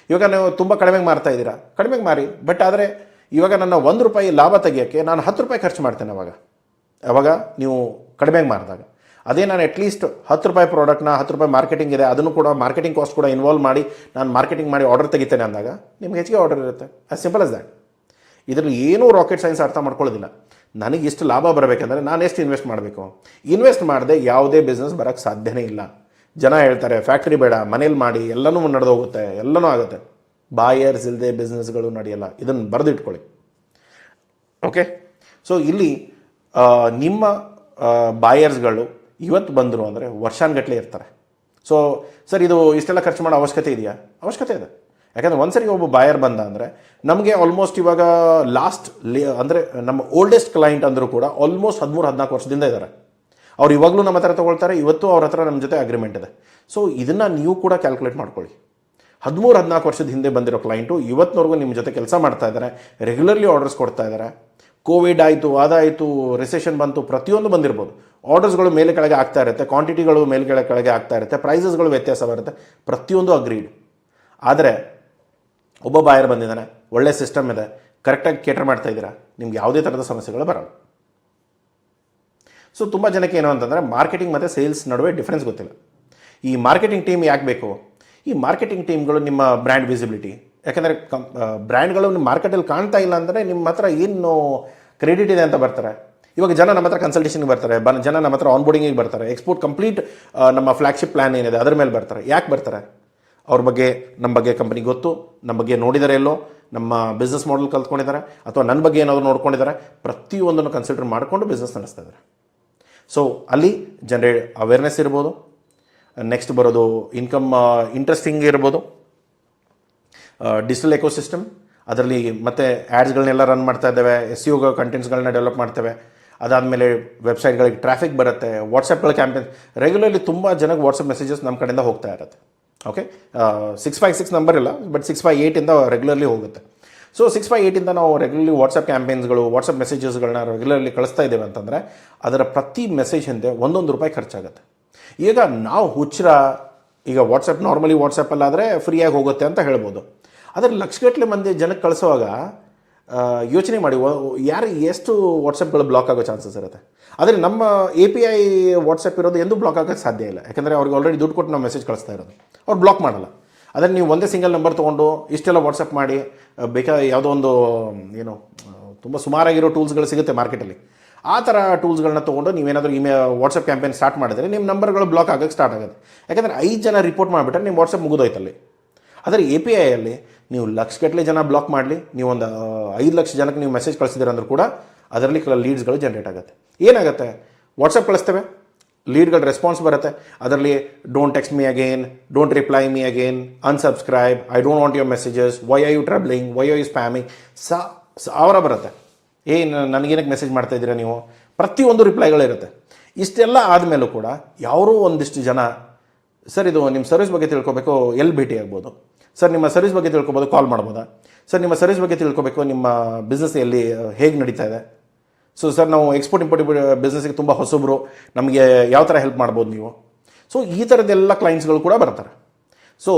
ಇವಾಗ ನೀವು ತುಂಬ ಕಡಿಮೆಗೆ ಮಾರ್ತಾ ಇದ್ದೀರಾ, ಕಡಿಮೆಗೆ ಮಾರಿ, ಬಟ್ ಆದರೆ ಇವಾಗ ನನ್ನ ₹1 ಲಾಭ ತೆಗಿಯೋಕ್ಕೆ ನಾನು ₹10 ಖರ್ಚು ಮಾಡ್ತೇನೆ. ಅವಾಗ ನೀವು ಕಡಿಮೆಗೆ ಮಾರಿದಾಗ ಅದೇ ನಾನು ಅಟ್ಲೀಸ್ಟ್ ₹10 ಪ್ರಾಡಕ್ಟ್ನ ₹10 ಮಾರ್ಕೆಟಿಂಗ್ ಇದೆ, ಅದನ್ನು ಕೂಡ ಮಾರ್ಕೆಟಿಂಗ್ ಕಾಸ್ಟ್ ಕೂಡ ಇನ್ವಾಲ್ವ್ ಮಾಡಿ ನಾನು ಮಾರ್ಕೆಟಿಂಗ್ ಮಾಡಿ ಆರ್ಡರ್ ತೆಗಿತೇನೆ ಅಂದಾಗ ನಿಮ್ಗೆ ಹೆಚ್ಚಿಗೆ ಆರ್ಡರ್ ಇರುತ್ತೆ. As simple as that. ಇದರಲ್ಲಿ ಏನೂ ರಾಕೆಟ್ ಸೈನ್ಸ್ ಅರ್ಥ ಮಾಡ್ಕೊಳ್ಳೋದಿಲ್ಲ. ನನಗೆ ಇಷ್ಟು ಲಾಭ ಬರಬೇಕಂದ್ರೆ ನಾನು ಎಷ್ಟು ಇನ್ವೆಸ್ಟ್ ಮಾಡಬೇಕು? ಇನ್ವೆಸ್ಟ್ ಮಾಡದೆ ಯಾವುದೇ ಬಿಸ್ನೆಸ್ ಬರೋಕ್ಕೆ ಸಾಧ್ಯನೇ ಇಲ್ಲ. ಜನ ಹೇಳ್ತಾರೆ ಫ್ಯಾಕ್ಟ್ರಿ ಬೇಡ, ಮನೇಲಿ ಮಾಡಿ, ಎಲ್ಲನೂ ನಡೆದು ಹೋಗುತ್ತೆ, ಎಲ್ಲನೂ ಆಗುತ್ತೆ. ಬಾಯರ್ಸ್ ಇಲ್ಲದೆ ಬಿಸ್ನೆಸ್ಗಳು ನಡೆಯಲ್ಲ. ಇದನ್ನು ಬರೆದಿಟ್ಕೊಳ್ಳಿ. ಓಕೆ, ಸೊ ಇಲ್ಲಿ ನಿಮ್ಮ ಬಾಯರ್ಸ್ಗಳು ಇವತ್ತು ಬಂದರು ಅಂದರೆ ವರ್ಷಾನುಗಟ್ಟಲೆ ಇರ್ತಾರೆ. ಸೊ ಸರ್, ಇದು ಇಷ್ಟೆಲ್ಲ ಖರ್ಚು ಮಾಡೋ ಅವಶ್ಯಕತೆ ಇದೆಯಾ? ಅವಶ್ಯಕತೆ ಇದೆ. ಯಾಕಂದರೆ ಒಂದ್ಸರಿ ಒಬ್ಬ ಬಾಯರ್ ಬಂದ ಅಂದರೆ ನಮಗೆ ಆಲ್ಮೋಸ್ಟ್ ಇವಾಗ ಅಂದರೆ ನಮ್ಮ ಓಲ್ಡೆಸ್ಟ್ ಕ್ಲೈಂಟ್ ಅಂದರೂ ಕೂಡ ಆಲ್ಮೋಸ್ಟ್ 13-14 ವರ್ಷದಿಂದ ಇದ್ದಾರೆ. ಅವ್ರು ಇವಾಗಲೂ ನಮ್ಮ ಹತ್ರ ತೊಗೊಳ್ತಾರೆ, ಇವತ್ತು ಅವ್ರ ಹತ್ರ ನಮ್ಮ ಜೊತೆ ಅಗ್ರಿಮೆಂಟ್ ಇದೆ. ಸೊ ಇದನ್ನು ನೀವು ಕೂಡ ಕ್ಯಾಲ್ಕುಲೇಟ್ ಮಾಡ್ಕೊಳ್ಳಿ. 13-14 ವರ್ಷದ ಹಿಂದೆ ಬಂದಿರೋ ಕ್ಲೈಂಟು ಇವತ್ತಿನವರೆಗೂ ನಿಮ್ಮ ಜೊತೆ ಕೆಲಸ ಮಾಡ್ತಾ ಇದ್ದಾರೆ, ರೆಗ್ಯುಲರ್ಲಿ ಆರ್ಡರ್ಸ್ ಕೊಡ್ತಾ ಇದ್ದಾರೆ. ಕೋವಿಡ್ ಆಯಿತು, ಅದಾಯಿತು, ರಿಸೆಷನ್ ಬಂತು, ಪ್ರತಿಯೊಂದು ಬಂದಿರ್ಬೋದು. ಆರ್ಡರ್ಸ್ಗಳು ಮೇಲೆ ಕೆಳಗೆ ಆಗ್ತಾ ಇರುತ್ತೆ, ಕ್ವಾಂಟಿಟಿಗಳು ಮೇಲೆ ಕೆಳಗೆ ಆಗ್ತಾ ಇರುತ್ತೆ, ಪ್ರೈಸಸ್ಗಳು ವ್ಯತ್ಯಾಸ ಬರುತ್ತೆ, ಪ್ರತಿಯೊಂದು ಅಗ್ರೀಡ್. ಆದರೆ ಒಬ್ಬ ಬಾಯರ್ ಬಂದಿದ್ದಾನೆ, ಒಳ್ಳೆ ಸಿಸ್ಟಮ್ ಇದೆ, ಕರೆಕ್ಟಾಗಿ ಕೇಟರ್ ಮಾಡ್ತಾ ಇದ್ದೀರಾ, ನಿಮ್ಗೆ ಯಾವುದೇ ಥರದ ಸಮಸ್ಯೆಗಳು ಬರಲ್ಲ. ಸೊ ತುಂಬ ಜನಕ್ಕೆ ಏನು ಅಂತಂದರೆ ಮಾರ್ಕೆಟಿಂಗ್ ಮತ್ತು ಸೇಲ್ಸ್ ನಡುವೆ ಡಿಫ್ರೆನ್ಸ್ ಗೊತ್ತಿಲ್ಲ. ಈ ಮಾರ್ಕೆಟಿಂಗ್ ಟೀಮ್ ಯಾಕೆ ಬೇಕು? ಈ ಮಾರ್ಕೆಟಿಂಗ್ ಟೀಮ್ಗಳು ನಿಮ್ಮ ಬ್ರ್ಯಾಂಡ್ ವಿಸಿಬಿಲಿಟಿ, ಯಾಕಂದರೆ ಬ್ರ್ಯಾಂಡ್ಗಳು ನಿಮ್ಮ ಮಾರ್ಕೆಟಲ್ಲಿ ಕಾಣ್ತಾ ಇಲ್ಲ ಅಂದರೆ ನಿಮ್ಮ ಹತ್ರ ಏನು ಕ್ರೆಡಿಟ್ ಇದೆ ಅಂತ ಬರ್ತಾರೆ. ಇವಾಗ ಜನ ನಮ್ಮ ಹತ್ರ ಕನ್ಸಲ್ಟೇಷನ್ಗೆ ಬರ್ತಾರೆ, ಜನ ನಮ್ಮ ಹತ್ರ ಆನ್ಬೋರ್ಡಿಂಗಿಗೆ ಬರ್ತಾರೆ, ಎಕ್ಸ್ಪೋರ್ಟ್ ಕಂಪ್ಲೀಟ್ ನಮ್ಮ ಫ್ಲ್ಯಾಗ್ಶಿಪ್ ಪ್ಲ್ಯಾನ್ ಏನಿದೆ ಅದರ ಮೇಲೆ ಬರ್ತಾರೆ. ಯಾಕೆ ಬರ್ತಾರೆ? ಅವ್ರ ಬಗ್ಗೆ, ನಮ್ಮ ಬಗ್ಗೆ ಕಂಪ್ನಿಗೆ ಗೊತ್ತು, ನಮ್ಮ ಬಗ್ಗೆ ನೋಡಿದ್ದಾರೆ, ಎಲ್ಲೋ ನಮ್ಮ ಬಿಸ್ನೆಸ್ ಮಾಡೆಲ್ ಕಲ್ತ್ಕೊಂಡಿದ್ದಾರೆ, ಅಥವಾ ನನ್ನ ಬಗ್ಗೆ ಏನಾದರೂ ನೋಡ್ಕೊಂಡಿದ್ದಾರೆ, ಪ್ರತಿಯೊಂದನ್ನು ಕನ್ಸಿಡರ್ ಮಾಡಿಕೊಂಡು ಬಿಸ್ನೆಸ್ ನಡೆಸ್ತಾ ಇದ್ದಾರೆ. ಸೊ ಅಲ್ಲಿ ಜನರೇಟ್ ಅವೇರ್ನೆಸ್ ಇರ್ಬೋದು, ನೆಕ್ಸ್ಟ್ ಬರೋದು ಇನ್ಕಮ್ ಇಂಟ್ರೆಸ್ಟಿಂಗ್ ಇರ್ಬೋದು, ಡಿಜಿಟಲ್ ಎಕೋಸಿಸ್ಟಮ್, ಅದರಲ್ಲಿ ಮತ್ತೆ ಆ್ಯಡ್ಸ್ಗಳನ್ನೆಲ್ಲ ರನ್ ಮಾಡ್ತಾ ಇದ್ದೇವೆ, SEO ಕಂಟೆಂಟ್ಸ್ಗಳನ್ನ ಡೆವಲಪ್ ಮಾಡ್ತೇವೆ. ಅದಾದಮೇಲೆ ವೆಬ್ಸೈಟ್ಗಳಿಗೆ ಟ್ರಾಫಿಕ್ ಬರುತ್ತೆ, ವಾಟ್ಸಪ್ಗಳ ಕ್ಯಾಂಪೇನ್ ರೆಗ್ಯುಲರ್ಲಿ ತುಂಬ ಜನಕ್ಕೆ ವಾಟ್ಸಪ್ ಮೆಸೇಜಸ್ ನಮ್ಮ ಕಡೆಯಿಂದ ಹೋಗ್ತಾ ಇರುತ್ತೆ. ಓಕೆ, 656 ನಂಬರ್ ಇಲ್ಲ, ಬಟ್ 658 ರೆಗ್ಯುಲರ್ಲಿ ಹೋಗುತ್ತೆ. ಸೊ 658 ನಾವು ರೆಗ್ಯುಲರ್ಲಿ ವಾಟ್ಸಪ್ ಕ್ಯಾಂಪೇನ್ಸ್ಗಳು, ವಾಟ್ಸಪ್ ಮೆಸೇಜಸ್ಗಳನ್ನ ರೆಗ್ಯುಲರ್ಲಿ ಕಳಿಸ್ತಾ ಇದ್ದೇವೆ ಅಂತಂದರೆ ಅದರ ಪ್ರತಿ ಮೆಸೇಜ್ ಹಿಂದೆ ₹1 ಖರ್ಚಾಗುತ್ತೆ. ಈಗ ನಾವು ಹುಚ್ಚರ, ಈಗ ವಾಟ್ಸಪ್ ನಾರ್ಮಲಿ ವಾಟ್ಸಪ್ಪಲ್ಲಾದರೆ ಫ್ರೀಯಾಗಿ ಹೋಗುತ್ತೆ ಅಂತ ಹೇಳ್ಬೋದು. ಆದರೆ ಲಕ್ಷಗಟ್ಟಲೆ ಮಂದಿ ಜನಕ್ಕೆ ಕಳಿಸೋವಾಗ ಯೋಚನೆ ಮಾಡಿ, ಯಾರು ಎಷ್ಟು ವಾಟ್ಸಪ್ಗಳು ಬ್ಲಾಕ್ ಆಗೋ ಚಾನ್ಸಸ್ ಇರುತ್ತೆ. ಆದರೆ ನಮ್ಮ API ವಾಟ್ಸಪ್ ಇರೋದು ಎಂದೂ ಬ್ಲಾಕ್ ಆಗೋಕ್ಕೆ ಸಾಧ್ಯ ಇಲ್ಲ. ಯಾಕಂದರೆ ಅವ್ರಿಗೆ ಆಲ್ರೆಡಿ ದುಡ್ಡು ಕೊಟ್ಟು ನಾವು ಮೆಸೇಜ್ ಕಳಿಸ್ತಾ ಇರೋದು, ಅವ್ರು ಬ್ಲಾಕ್ ಮಾಡಲ್ಲ. ಆದರೆ ನೀವು ಒಂದೇ ಸಿಂಗಲ್ ನಂಬರ್ ತೊಗೊಂಡು ಇಷ್ಟೆಲ್ಲ ವಾಟ್ಸಪ್ ಮಾಡಿ ಯಾವುದೋ ಒಂದು ಏನು ತುಂಬ ಸುಮಾರಾಗಿರೋ ಟೂಲ್ಸ್ಗಳು ಸಿಗುತ್ತೆ ಮಾರ್ಕೆಟಲ್ಲಿ, ಆ ಥರ ಟೂಲ್ಸ್ಗಳನ್ನ ತೊಗೊಂಡು ನೀವೇನಾದರೂ ವಾಟ್ಸಪ್ ಕ್ಯಾಂಪೇನ್ ಸ್ಟಾರ್ಟ್ ಮಾಡಿದರೆ ನಿಮ್ಮ ನಂಬರ್ಗಳು ಬ್ಲಾಕ್ ಆಗೋಕ್ಕೆ ಸ್ಟಾರ್ಟ್ ಆಗುತ್ತೆ. ಯಾಕಂದರೆ 5 ಜನ ರಿಪೋರ್ಟ್ ಮಾಡಿಬಿಟ್ರೆ ನಿಮ್ಮ ವಾಟ್ಸಪ್ ಮುಗಿದೋಯ್ತಲ್ಲಿ. ಆದರೆ APIಯಲ್ಲಿ ನೀವು ಲಕ್ಷಗಟ್ಟಲೆ ಜನ ಬ್ಲಾಕ್ ಮಾಡಲಿ, ನೀವು ಒಂದು 5 ಲಕ್ಷ ಜನಕ್ಕೆ ನೀವು ಮೆಸೇಜ್ ಕಳಿಸಿದ್ದೀರ ಅಂದರೂ ಕೂಡ ಅದರಲ್ಲಿ ಲೀಡ್ಸ್ಗಳು ಜನ್ರೇಟ್ ಆಗುತ್ತೆ. ಏನಾಗುತ್ತೆ? ವಾಟ್ಸಪ್ ಕಳಿಸ್ತೇವೆ, ಲೀಡ್ಗಳು ರೆಸ್ಪಾನ್ಸ್ ಬರುತ್ತೆ, ಅದರಲ್ಲಿ don't text me again, don't reply me again, unsubscribe, I don't want your messages, why are you troubling, why are you spamming, ಸಾವಿರ ಬರುತ್ತೆ. ನನಗೇನಕ್ಕೆ ಮೆಸೇಜ್ ಮಾಡ್ತಾ ಇದ್ದೀರಾ ನೀವು, ಪ್ರತಿಯೊಂದು ರಿಪ್ಲೈಗಳಿರುತ್ತೆ. ಇಷ್ಟೆಲ್ಲ ಆದಮೇಲೂ ಕೂಡ ಯಾರೋ ಒಂದಿಷ್ಟು ಜನ, ಸರ್ ಇದು ನಿಮ್ಮ ಸರ್ವಿಸ್ ಬಗ್ಗೆ ತಿಳ್ಕೊಬೇಕು, ಎಲ್ಲಿ ಭೇಟಿ ಆಗ್ಬೋದು, ಸರ್ ನಿಮ್ಮ ಸರ್ವಿಸ್ ಬಗ್ಗೆ ತಿಳ್ಕೊಬೋದು, ಕಾಲ್ ಮಾಡ್ಬೋದಾ, ಸರ್ ನಿಮ್ಮ ಸರ್ವಿಸ್ ಬಗ್ಗೆ ತಿಳ್ಕೊಬೇಕು, ನಿಮ್ಮ ಬಿಸ್ನೆಸ್ ಎಲ್ಲಿ ಹೇಗೆ ನಡೀತಾ ಇದೆ, ಸೊ ಸರ್ ನಾವು ಎಕ್ಸ್ಪೋರ್ಟ್ ಇಂಪೋರ್ಟ್ ಬಿಸ್ನೆಸ್ಗೆ ತುಂಬ ಹೊಸಬ್ರು, ನಮಗೆ ಯಾವ ಥರ ಹೆಲ್ಪ್ ಮಾಡ್ಬೋದು ನೀವು. ಸೊ ಈ ಥರದ್ದೆಲ್ಲ ಕ್ಲೈಂಟ್ಸ್ಗಳು ಕೂಡ ಬರ್ತಾರೆ. ಸೊ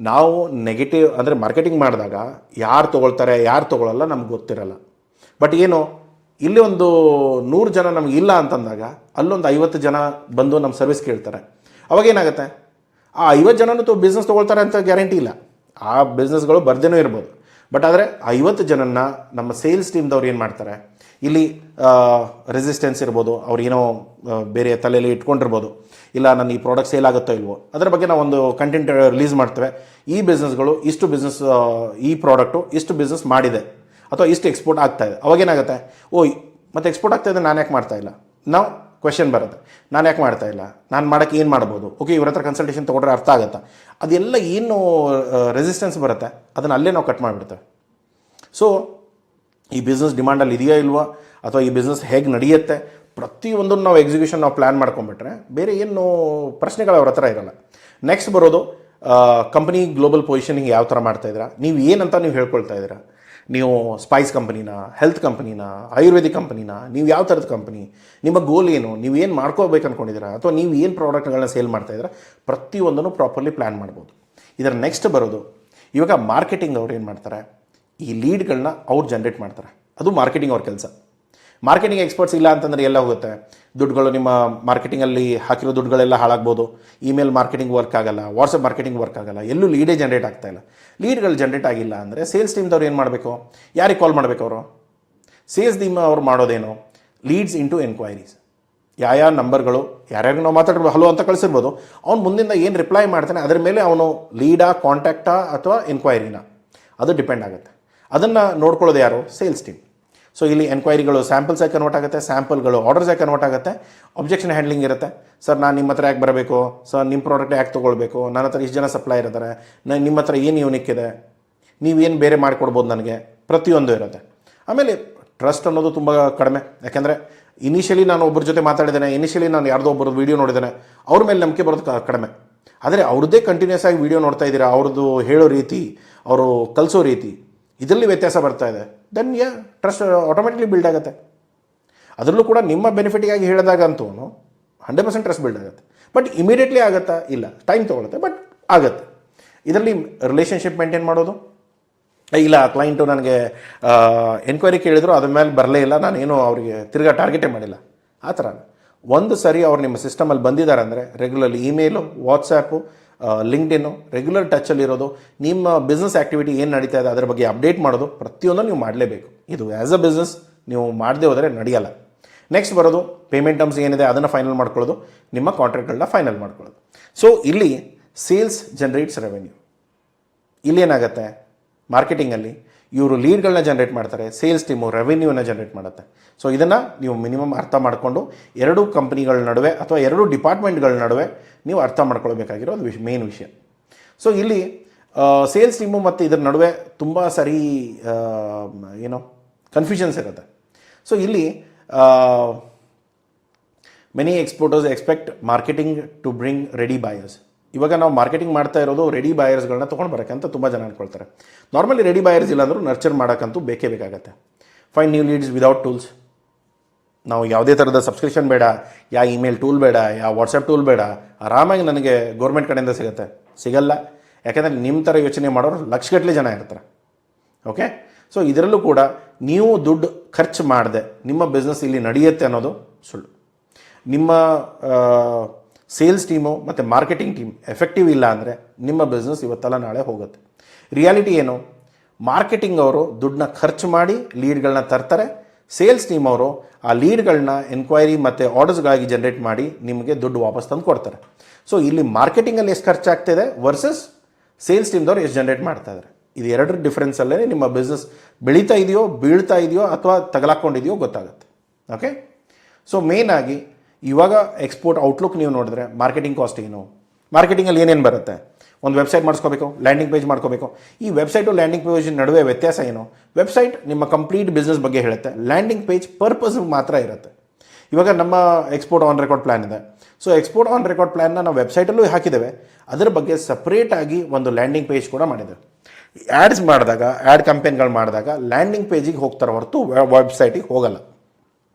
ನಾವು ನೆಗೆಟಿವ್ ಅಂದರೆ ಮಾರ್ಕೆಟಿಂಗ್ ಮಾಡಿದಾಗ ಯಾರು ತೊಗೊಳ್ತಾರೆ ಯಾರು ತೊಗೊಳ್ಳಲ್ಲ ನಮ್ಗೆ ಗೊತ್ತಿರಲ್ಲ. ಬಟ್ ಏನು, ಇಲ್ಲಿ ಒಂದು 100 ಜನ ನಮ್ಗೆ ಇಲ್ಲ ಅಂತಂದಾಗ ಅಲ್ಲೊಂದು 50 ಜನ ಬಂದು ನಮ್ಮ ಸರ್ವಿಸ್ ಕೇಳ್ತಾರೆ. ಅವಾಗೇನಾಗುತ್ತೆ, ಆ 50 ಜನನೂ ಬಿಸ್ನೆಸ್ ತೊಗೊಳ್ತಾರೆ ಅಂತ ಗ್ಯಾರಂಟಿ ಇಲ್ಲ. ಆ ಬಿಸ್ನೆಸ್ಗಳು ಬರ್ದೇನೂ ಇರ್ಬೋದು. ಬಟ್ ಆದರೆ 50 ಜನನ್ನ ನಮ್ಮ ಸೇಲ್ಸ್ ಟೀಮ್ದವ್ರು ಏನು ಮಾಡ್ತಾರೆ, ಇಲ್ಲಿ ರೆಸಿಸ್ಟೆನ್ಸ್ ಇರ್ಬೋದು, ಅವ್ರು ಏನೋ ಬೇರೆ ತಲೆಯಲ್ಲಿ ಇಟ್ಕೊಂಡಿರ್ಬೋದು, ಇಲ್ಲ ನನ್ನ ಈ ಪ್ರಾಡಕ್ಟ್ ಸೇಲ್ ಆಗುತ್ತೋ ಇಲ್ವೋ, ಅದರ ಬಗ್ಗೆ ನಾವು ಒಂದು ಕಂಟೆಂಟ್ ರಿಲೀಸ್ ಮಾಡ್ತೇವೆ. ಈ ಬಿಸ್ನೆಸ್ಗಳು ಇಷ್ಟು ಬಿಸ್ನೆಸ್, ಈ ಪ್ರಾಡಕ್ಟು ಇಷ್ಟು ಬಿಸ್ನೆಸ್ ಮಾಡಿದೆ ಅಥವಾ ಇಷ್ಟು ಎಕ್ಸ್ಪೋರ್ಟ್ ಆಗ್ತಾ ಇದೆ. ಅವಾಗೇನಾಗುತ್ತೆ, ಮತ್ತು ಎಕ್ಸ್ಪೋರ್ಟ್ ಆಗ್ತಾ ಇದೆ, ನಾನು ಯಾಕೆ ಮಾಡ್ತಾ ಇಲ್ಲ, ನಾವು ಕ್ವೆಶನ್ ಬರುತ್ತೆ, ನಾನು ಯಾಕೆ ಮಾಡ್ತಾ ಇಲ್ಲ, ನಾನು ಮಾಡೋಕ್ಕೆ ಏನು ಮಾಡ್ಬೋದು, ಓಕೆ ಇವ್ರ ಹತ್ರ ಕನ್ಸಲ್ಟೇಷನ್ ತೊಗೊಂಡ್ರೆ ಅರ್ಥ ಆಗುತ್ತಾ, ಅದೆಲ್ಲ ಏನು ರೆಸಿಸ್ಟೆನ್ಸ್ ಬರುತ್ತೆ ಅದನ್ನು ಅಲ್ಲೇ ನಾವು ಕಟ್ ಮಾಡಿಬಿಡ್ತೇವೆ. ಸೊ ಈ ಬಿಸ್ನೆಸ್ ಡಿಮಾಂಡಲ್ಲಿ ಇದೆಯಾ ಇಲ್ವಾ, ಅಥವಾ ಈ ಬಿಸ್ನೆಸ್ ಹೇಗೆ ನಡೆಯುತ್ತೆ, ಪ್ರತಿಯೊಂದನ್ನು ನಾವು ಎಕ್ಸಿಕ್ಯೂಷನ್ ನಾವು ಪ್ಲ್ಯಾನ್ ಮಾಡ್ಕೊಂಡ್ಬಿಟ್ರೆ ಬೇರೆ ಏನು ಪ್ರಶ್ನೆಗಳು ಅವ್ರ ಹತ್ರ ಇರಲ್ಲ. ನೆಕ್ಸ್ಟ್ ಬರೋದು ಕಂಪ್ನಿ ಗ್ಲೋಬಲ್ ಪೊಸಿಷನಿಂಗ್ ಯಾವ ಥರ ಮಾಡ್ತಾಯಿದ್ದೀರಾ, ನೀವು ಏನಂತ ನೀವು ಹೇಳ್ಕೊಳ್ತಾ ಇದ್ದೀರಾ. ನೀವು ಸ್ಪೈಸ್ ಕಂಪನಿನ, ಹೆಲ್ತ್ ಕಂಪನಿನ, ಆಯುರ್ವೇದಿಕ್ ಕಂಪನಿನ, ನೀವು ಯಾವ ಥರದ ಕಂಪನಿ, ನಿಮ್ಮ ಗೋಲ್ ಏನು, ನೀವು ಏನು ಮಾಡ್ಕೋಬೇಕು ಅಂದ್ಕೊಂಡಿದ್ದೀರಾ, ಅಥವಾ ನೀವು ಏನು ಪ್ರಾಡಕ್ಟ್ಗಳನ್ನ ಸೇಲ್ ಮಾಡ್ತಾಯಿದ್ದೀರಾ, ಪ್ರತಿಯೊಂದನ್ನು ಪ್ರಾಪರ್ಲಿ ಪ್ಲ್ಯಾನ್ ಮಾಡ್ಬೋದು. ಇದರ ನೆಕ್ಸ್ಟ್ ಬರೋದು, ಇವಾಗ ಮಾರ್ಕೆಟಿಂಗ್ ಅವ್ರು ಏನು ಮಾಡ್ತಾರೆ, ಈ ಲೀಡ್ಗಳನ್ನ ಅವ್ರು ಜನ್ರೇಟ್ ಮಾಡ್ತಾರೆ. ಅದು ಮಾರ್ಕೆಟಿಂಗ್ ಅವ್ರ ಕೆಲಸ. ಮಾರ್ಕೆಟಿಂಗ್ ಎಕ್ಸ್ಪರ್ಟ್ಸ್ ಇಲ್ಲ ಅಂತಂದರೆ ಎಲ್ಲ ಹೋಗುತ್ತೆ. ದುಡ್ಡುಗಳು ನಿಮ್ಮ ಮಾರ್ಕೆಟಿಂಗಲ್ಲಿ ಹಾಕಿರೋ ದುಡ್ಡುಗಳೆಲ್ಲ ಹಾಳಾಗ್ಬೋದು. ಇಮೇಲ್ ಮಾರ್ಕೆಟಿಂಗ್ ವರ್ಕ್ ಆಗಲ್ಲ, ವಾಟ್ಸಪ್ ಮಾರ್ಕೆಟಿಂಗ್ ವರ್ಕ್ ಆಗಲ್ಲ, ಎಲ್ಲೂ ಲೀಡೇ ಜನ್ರೇಟ್ ಆಗ್ತಾಯಿಲ್ಲ. ಲೀಡ್ಗಳು ಜನ್ರೇಟ್ ಆಗಿಲ್ಲ ಅಂದರೆ ಸೇಲ್ಸ್ ಟೀಮ್ದವ್ರು ಏನು ಮಾಡಬೇಕು, ಯಾರಿಗೆ ಕಾಲ್ ಮಾಡಬೇಕು ಅವರು? ಸೇಲ್ಸ್ ಟೀಮ್ ಅವ್ರು ಮಾಡೋದೇನು, ಲೀಡ್ಸ್ ಇಂಟು ಎನ್ಕ್ವೈರೀಸ್. ಯಾವ ನಂಬರ್ಗಳು ಯಾರ್ಯಾರಿಗೆ ನಾವು ಮಾತಾಡ್ಬೋದು, ಹಲೋ ಅಂತ ಕಳಿಸಿರ್ಬೋದು, ಅವ್ನು ಮುಂದಿಂದ ಏನು ರಿಪ್ಲೈ ಮಾಡ್ತಾನೆ ಅದರ ಮೇಲೆ ಅವನು ಲೀಡಾ, ಕಾಂಟ್ಯಾಕ್ಟಾ ಅಥವಾ ಎನ್ಕ್ವೈರಿನ, ಅದು ಡಿಪೆಂಡ್ ಆಗುತ್ತೆ. ಅದನ್ನು ನೋಡ್ಕೊಳ್ಳೋದು ಯಾರು? Sales team. ಸೊ ಇಲ್ಲಿ ಎನ್ಕ್ವೈರಿಗಳು ಸ್ಯಾಂಪಲ್ಸಾಗಿ ಕನ್ವರ್ಟ್ ಆಗುತ್ತೆ, ಸ್ಯಾಂಪಲ್ಗಳು ಆರ್ಡರ್ಸಾಗಿ ಕನ್ವರ್ಟ್ ಆಗುತ್ತೆ, ಅಬ್ಜೆಕ್ಷನ್ ಹ್ಯಾಂಡ್ಲಿಂಗ್ ಇರುತ್ತೆ. ಸರ್ ನಾನು ನಿಮ್ಮ ಹತ್ರ ಯಾಕೆ ಬರಬೇಕು, ಸರ್ ನಿಮ್ಮ ಪ್ರಾಡಕ್ಟ್ ಯಾಕೆ ತೊಗೊಳ್ಬೇಕು, ನನ್ನ ಹತ್ರ ಇಷ್ಟು ಜನ ಸಪ್ಲೈಯರ್ ಇದ್ದಾರೆ, ನಿಮ್ಮ ಹತ್ರ ಏನು ಯೂನಿಕ್ ಇದೆ, ನೀವೇನು ಬೇರೆ ಮಾಡಿಕೊಡ್ಬೋದು ನನಗೆ, ಪ್ರತಿಯೊಂದು ಇರುತ್ತೆ. ಆಮೇಲೆ ಟ್ರಸ್ಟ್ ಅನ್ನೋದು ತುಂಬ ಕಡಿಮೆ. ಯಾಕೆಂದರೆ ಇನಿಷಿಯಲಿ ನಾನು ಒಬ್ಬರ ಜೊತೆ ಮಾತಾಡಿದ್ದೇನೆ, ಇನಿಷಿಯಲಿ ನಾನು ಯಾರ್ದೋ ಒಬ್ಬರದ್ದು ವೀಡಿಯೋ ನೋಡಿದ್ದೇನೆ, ಅವ್ರ ಮೇಲೆ ನಂಬಿಕೆ ಬರೋದು ಕಡಿಮೆ. ಆದರೆ ಅವ್ರದ್ದೇ ಕಂಟಿನ್ಯೂಸ್ ಆಗಿ ವೀಡಿಯೋ ನೋಡ್ತಾ ಇದ್ದೀರಾ, ಅವ್ರದ್ದು ಹೇಳೋ ರೀತಿ, ಅವರು ಕಲಿಸೋ ರೀತಿ, ಇದರಲ್ಲಿ ವ್ಯತ್ಯಾಸ ಬರ್ತಾ ಇದೆ, ದೆನ್ ಟ್ರಸ್ಟ್ ಆಟೋಮೆಟಿಕ್ಲಿ ಬಿಲ್ಡ್ ಆಗುತ್ತೆ. ಅದರಲ್ಲೂ ಕೂಡ ನಿಮ್ಮ ಬೆನಿಫಿಟಿಗಾಗಿ ಹೇಳಿದಾಗಂತೂ 100% ಟ್ರಸ್ಟ್ ಬಿಲ್ಡ್ ಆಗುತ್ತೆ. ಬಟ್ ಇಮಿಡಿಯೇಟ್ಲಿ ಆಗುತ್ತಾ? ಇಲ್ಲ, ಟೈಮ್ ತೊಗೊಳುತ್ತೆ, ಬಟ್ ಆಗುತ್ತೆ. ಇದರಲ್ಲಿ ರಿಲೇಷನ್ಶಿಪ್ ಮೇಂಟೈನ್ ಮಾಡೋದು, ಇಲ್ಲ ಕ್ಲೈಂಟು ನನಗೆ ಎನ್ಕ್ವೈರಿ ಕೇಳಿದ್ರು ಅದ್ರ ಮೇಲೆ ಬರಲೇ ಇಲ್ಲ, ನಾನೇನು ಅವರಿಗೆ ತಿರ್ಗಾ ಟಾರ್ಗೆಟೇ ಮಾಡಿಲ್ಲ, ಆ ಥರ. ಒಂದು ಸರಿ ಅವ್ರು ನಿಮ್ಮ ಸಿಸ್ಟಮಲ್ಲಿ ಬಂದಿದ್ದಾರೆ ಅಂದರೆ ರೆಗ್ಯುಲರ್ಲಿ ಇಮೇಲು, ವಾಟ್ಸಾಪು, ಲಿಂಕ್ಡ್ಇನ್ನು ರೆಗ್ಯುಲರ್ ಟಚಲ್ಲಿರೋದು, ನಿಮ್ಮ ಬಿಸ್ನೆಸ್ ಆ್ಯಕ್ಟಿವಿಟಿ ಏನು ನಡೀತಾ ಇದೆ ಅದರ ಬಗ್ಗೆ ಅಪ್ಡೇಟ್ ಮಾಡೋದು, ಪ್ರತಿಯೊಂದನ್ನು ನೀವು ಮಾಡಲೇಬೇಕು. ಇದು ಆ್ಯಸ್ ಅ ಬಿಸ್ನೆಸ್ ನೀವು ಮಾಡದೆ ಹೋದರೆ ನಡೆಯಲ್ಲ. ನೆಕ್ಸ್ಟ್ ಬರೋದು ಪೇಮೆಂಟ್ ಟರ್ಮ್ಸ್ ಏನಿದೆ ಅದನ್ನು ಫೈನಲ್ ಮಾಡ್ಕೊಳ್ಳೋದು, ನಿಮ್ಮ ಕಾಂಟ್ರಾಕ್ಟ್ಗಳನ್ನ ಫೈನಲ್ ಮಾಡ್ಕೊಳ್ಳೋದು. ಸೊ ಇಲ್ಲಿ ಸೇಲ್ಸ್ ಜನರೇಟ್ಸ್ ರೆವೆನ್ಯೂ. ಇಲ್ಲೇನಾಗುತ್ತೆ, ಮಾರ್ಕೆಟಿಂಗಲ್ಲಿ ಇವರು ಲೀಡ್ಗಳನ್ನ ಜನ್ರೇಟ್ ಮಾಡ್ತಾರೆ, ಸೇಲ್ಸ್ ಟೀಮು ರೆವೆನ್ಯೂನ ಜನ್ರೇಟ್ ಮಾಡುತ್ತೆ. ಸೊ ಇದನ್ನು ನೀವು ಮಿನಿಮಮ್ ಅರ್ಥ ಮಾಡಿಕೊಂಡು ಎರಡೂ ಕಂಪ್ನಿಗಳ ನಡುವೆ ಅಥವಾ ಎರಡೂ ಡಿಪಾರ್ಟ್ಮೆಂಟ್ಗಳ ನಡುವೆ ನೀವು ಅರ್ಥ ಮಾಡ್ಕೊಳ್ಬೇಕಾಗಿರೋದು ಮೇನ್ ವಿಷಯ. ಸೊ ಇಲ್ಲಿ ಸೇಲ್ಸ್ ಟೀಮು ಮತ್ತು ಇದರ ನಡುವೆ ತುಂಬ ಸರಿ ಕನ್ಫ್ಯೂಷನ್ಸ್ ಇರುತ್ತೆ. ಸೊ ಇಲ್ಲಿ many exporters expect marketing to bring ready buyers. ಇವಾಗ ನಾವು ಮಾರ್ಕೆಟಿಂಗ್ ಮಾಡ್ತಾ ಇರೋದು ರೆಡಿ ಬಾಯರ್ಸ್ಗಳನ್ನ ತೊಗೊಂಡು ಬರೋಕ್ಕೆ ಅಂತ ತುಂಬ ಜನ ಅನ್ಕೊಳ್ತಾರೆ. ನಾರ್ಮಲಿ ರೆಡಿ ಬಾಯರ್ಸ್ ಇಲ್ಲಾಂದ್ರೂ ನರ್ಚರ್ ಮಾಡೋಕ್ಕಂತೂ ಬೇಕೇ ಬೇಕಾಗತ್ತೆ. Find new leads without tools. ನಾವು ಯಾವುದೇ ಥರದ ಸಬ್ಸ್ಕ್ರಿಪ್ಷನ್ ಬೇಡ, ಯಾವ ಇಮೇಲ್ ಟೂಲ್ ಬೇಡ, ಯಾವ ವಾಟ್ಸಪ್ ಟೂಲ್ ಬೇಡ, ಆರಾಮಾಗಿ ನನಗೆ ಗೌರ್ಮೆಂಟ್ ಕಡೆಯಿಂದ ಸಿಗುತ್ತೆ. ಸಿಗಲ್ಲ, ಯಾಕೆಂದರೆ ನಿಮ್ಮ ಥರ ಯೋಚನೆ ಮಾಡೋರು ಲಕ್ಷಗಟ್ಟಲೆ ಜನ ಇರ್ತಾರೆ. ಓಕೆ, ಸೊ ಇದರಲ್ಲೂ ಕೂಡ ನೀವು ದುಡ್ಡು ಖರ್ಚು ಮಾಡದೆ ನಿಮ್ಮ ಬಿಸ್ನೆಸ್ ಇಲ್ಲಿ ನಡೆಯುತ್ತೆ ಅನ್ನೋದು ಸುಳ್ಳು. ನಿಮ್ಮ ಸೇಲ್ಸ್ ಟೀಮು ಮತ್ತು ಮಾರ್ಕೆಟಿಂಗ್ ಟೀಮ್ ಎಫೆಕ್ಟಿವ್ ಇಲ್ಲ ಅಂದರೆ ನಿಮ್ಮ ಬಿಸ್ನೆಸ್ ಇವತ್ತಲ್ಲ ನಾಳೆ ಹೋಗುತ್ತೆ. ರಿಯಾಲಿಟಿ ಏನು, ಮಾರ್ಕೆಟಿಂಗ್ ಅವರು ದುಡ್ಡನ್ನ ಖರ್ಚು ಮಾಡಿ ಲೀಡ್ಗಳನ್ನ ತರ್ತಾರೆ, ಸೇಲ್ಸ್ ಟೀಮ್ ಅವರು ಆ ಲೀಡ್ಗಳನ್ನ ಎನ್ಕ್ವೈರಿ ಮತ್ತು ಆರ್ಡರ್ಸ್ಗಾಗಿ ಜನ್ರೇಟ್ ಮಾಡಿ ನಿಮಗೆ ದುಡ್ಡು ವಾಪಸ್ ತಂದು ಕೊಡ್ತಾರೆ. ಸೊ ಇಲ್ಲಿ ಮಾರ್ಕೆಟಿಂಗಲ್ಲಿ ಎಷ್ಟು ಖರ್ಚಾಗ್ತಿದೆ ವರ್ಸಸ್ ಸೇಲ್ಸ್ ಟೀಮ್ದವ್ರು ಎಷ್ಟು ಜನ್ರೇಟ್ ಮಾಡ್ತಾ ಇದ್ದಾರೆ, ಇದು ಎರಡರ ಡಿಫ್ರೆನ್ಸಲ್ಲೇ ನಿಮ್ಮ ಬಿಸ್ನೆಸ್ ಬೆಳೀತಾ ಇದೆಯೋ, ಬೀಳ್ತಾ ಇದೆಯೋ ಅಥವಾ ತಗಲಾಕೊಂಡಿದೆಯೋ ಗೊತ್ತಾಗುತ್ತೆ. ಓಕೆ, ಸೊ ಮೇಯ್ನಾಗಿ ಇವಾಗ ಎಕ್ಸ್ಪೋರ್ಟ್ ಔಟ್ಲುಕ್ ನೀವು ನೋಡಿದ್ರೆ ಮಾರ್ಕೆಟಿಂಗ್ ಕಾಸ್ಟ್ ಏನು, ಮಾರ್ಕೆಟಿಂಗಲ್ಲಿ ಏನೇನು ಬರುತ್ತೆ, ಒಂದು ವೆಬ್ಸೈಟ್ ಮಾಡಿಸ್ಕೋಬೇಕು, ಲ್ಯಾಂಡಿಂಗ್ ಪೇಜ್ ಮಾಡ್ಕೋಬೇಕು. ಈ ವೆಬ್ಸೈಟು ಲ್ಯಾಂಡಿಂಗ್ ಪೇಜ್ ನಡುವೆ ವ್ಯತ್ಯಾಸ ಏನು, ವೆಬ್ಸೈಟ್ ನಿಮ್ಮ ಕಂಪ್ಲೀಟ್ ಬಿಸ್ನೆಸ್ ಬಗ್ಗೆ ಹೇಳುತ್ತೆ, ಲ್ಯಾಂಡಿಂಗ್ ಪೇಜ್ ಪರ್ಪಸ್ಗೆ ಮಾತ್ರ ಇರುತ್ತೆ. ಇವಾಗ ನಮ್ಮ ಎಕ್ಸ್ಪೋರ್ಟ್ ಆನ್ ರೆಕಾರ್ಡ್ ಪ್ಲ್ಯಾನ್ ಇದೆ. ಸೊ ಎಕ್ಸ್ಪೋರ್ಟ್ ಆನ್ ರೆಕಾರ್ಡ್ ಪ್ಲ್ಯಾನ್ನ ನಾವು ವೆಬ್ಸೈಟಲ್ಲೂ ಹಾಕಿದ್ದೇವೆ, ಅದರ ಬಗ್ಗೆ ಸಪ್ರೇಟಾಗಿ ಒಂದು ಲ್ಯಾಂಡಿಂಗ್ ಪೇಜ್ ಕೂಡ ಮಾಡಿದ್ದೇವೆ. ಆ್ಯಡ್ಸ್ ಮಾಡಿದಾಗ, ಆ್ಯಡ್ ಕ್ಯಾಂಪೇನ್ಗಳು ಮಾಡಿದಾಗ ಲ್ಯಾಂಡಿಂಗ್ ಪೇಜಿಗೆ ಹೋಗ್ತಾರೆ ಹೊರತು ವೆಬ್ಸೈಟಿಗೆ ಹೋಗಲ್ಲ.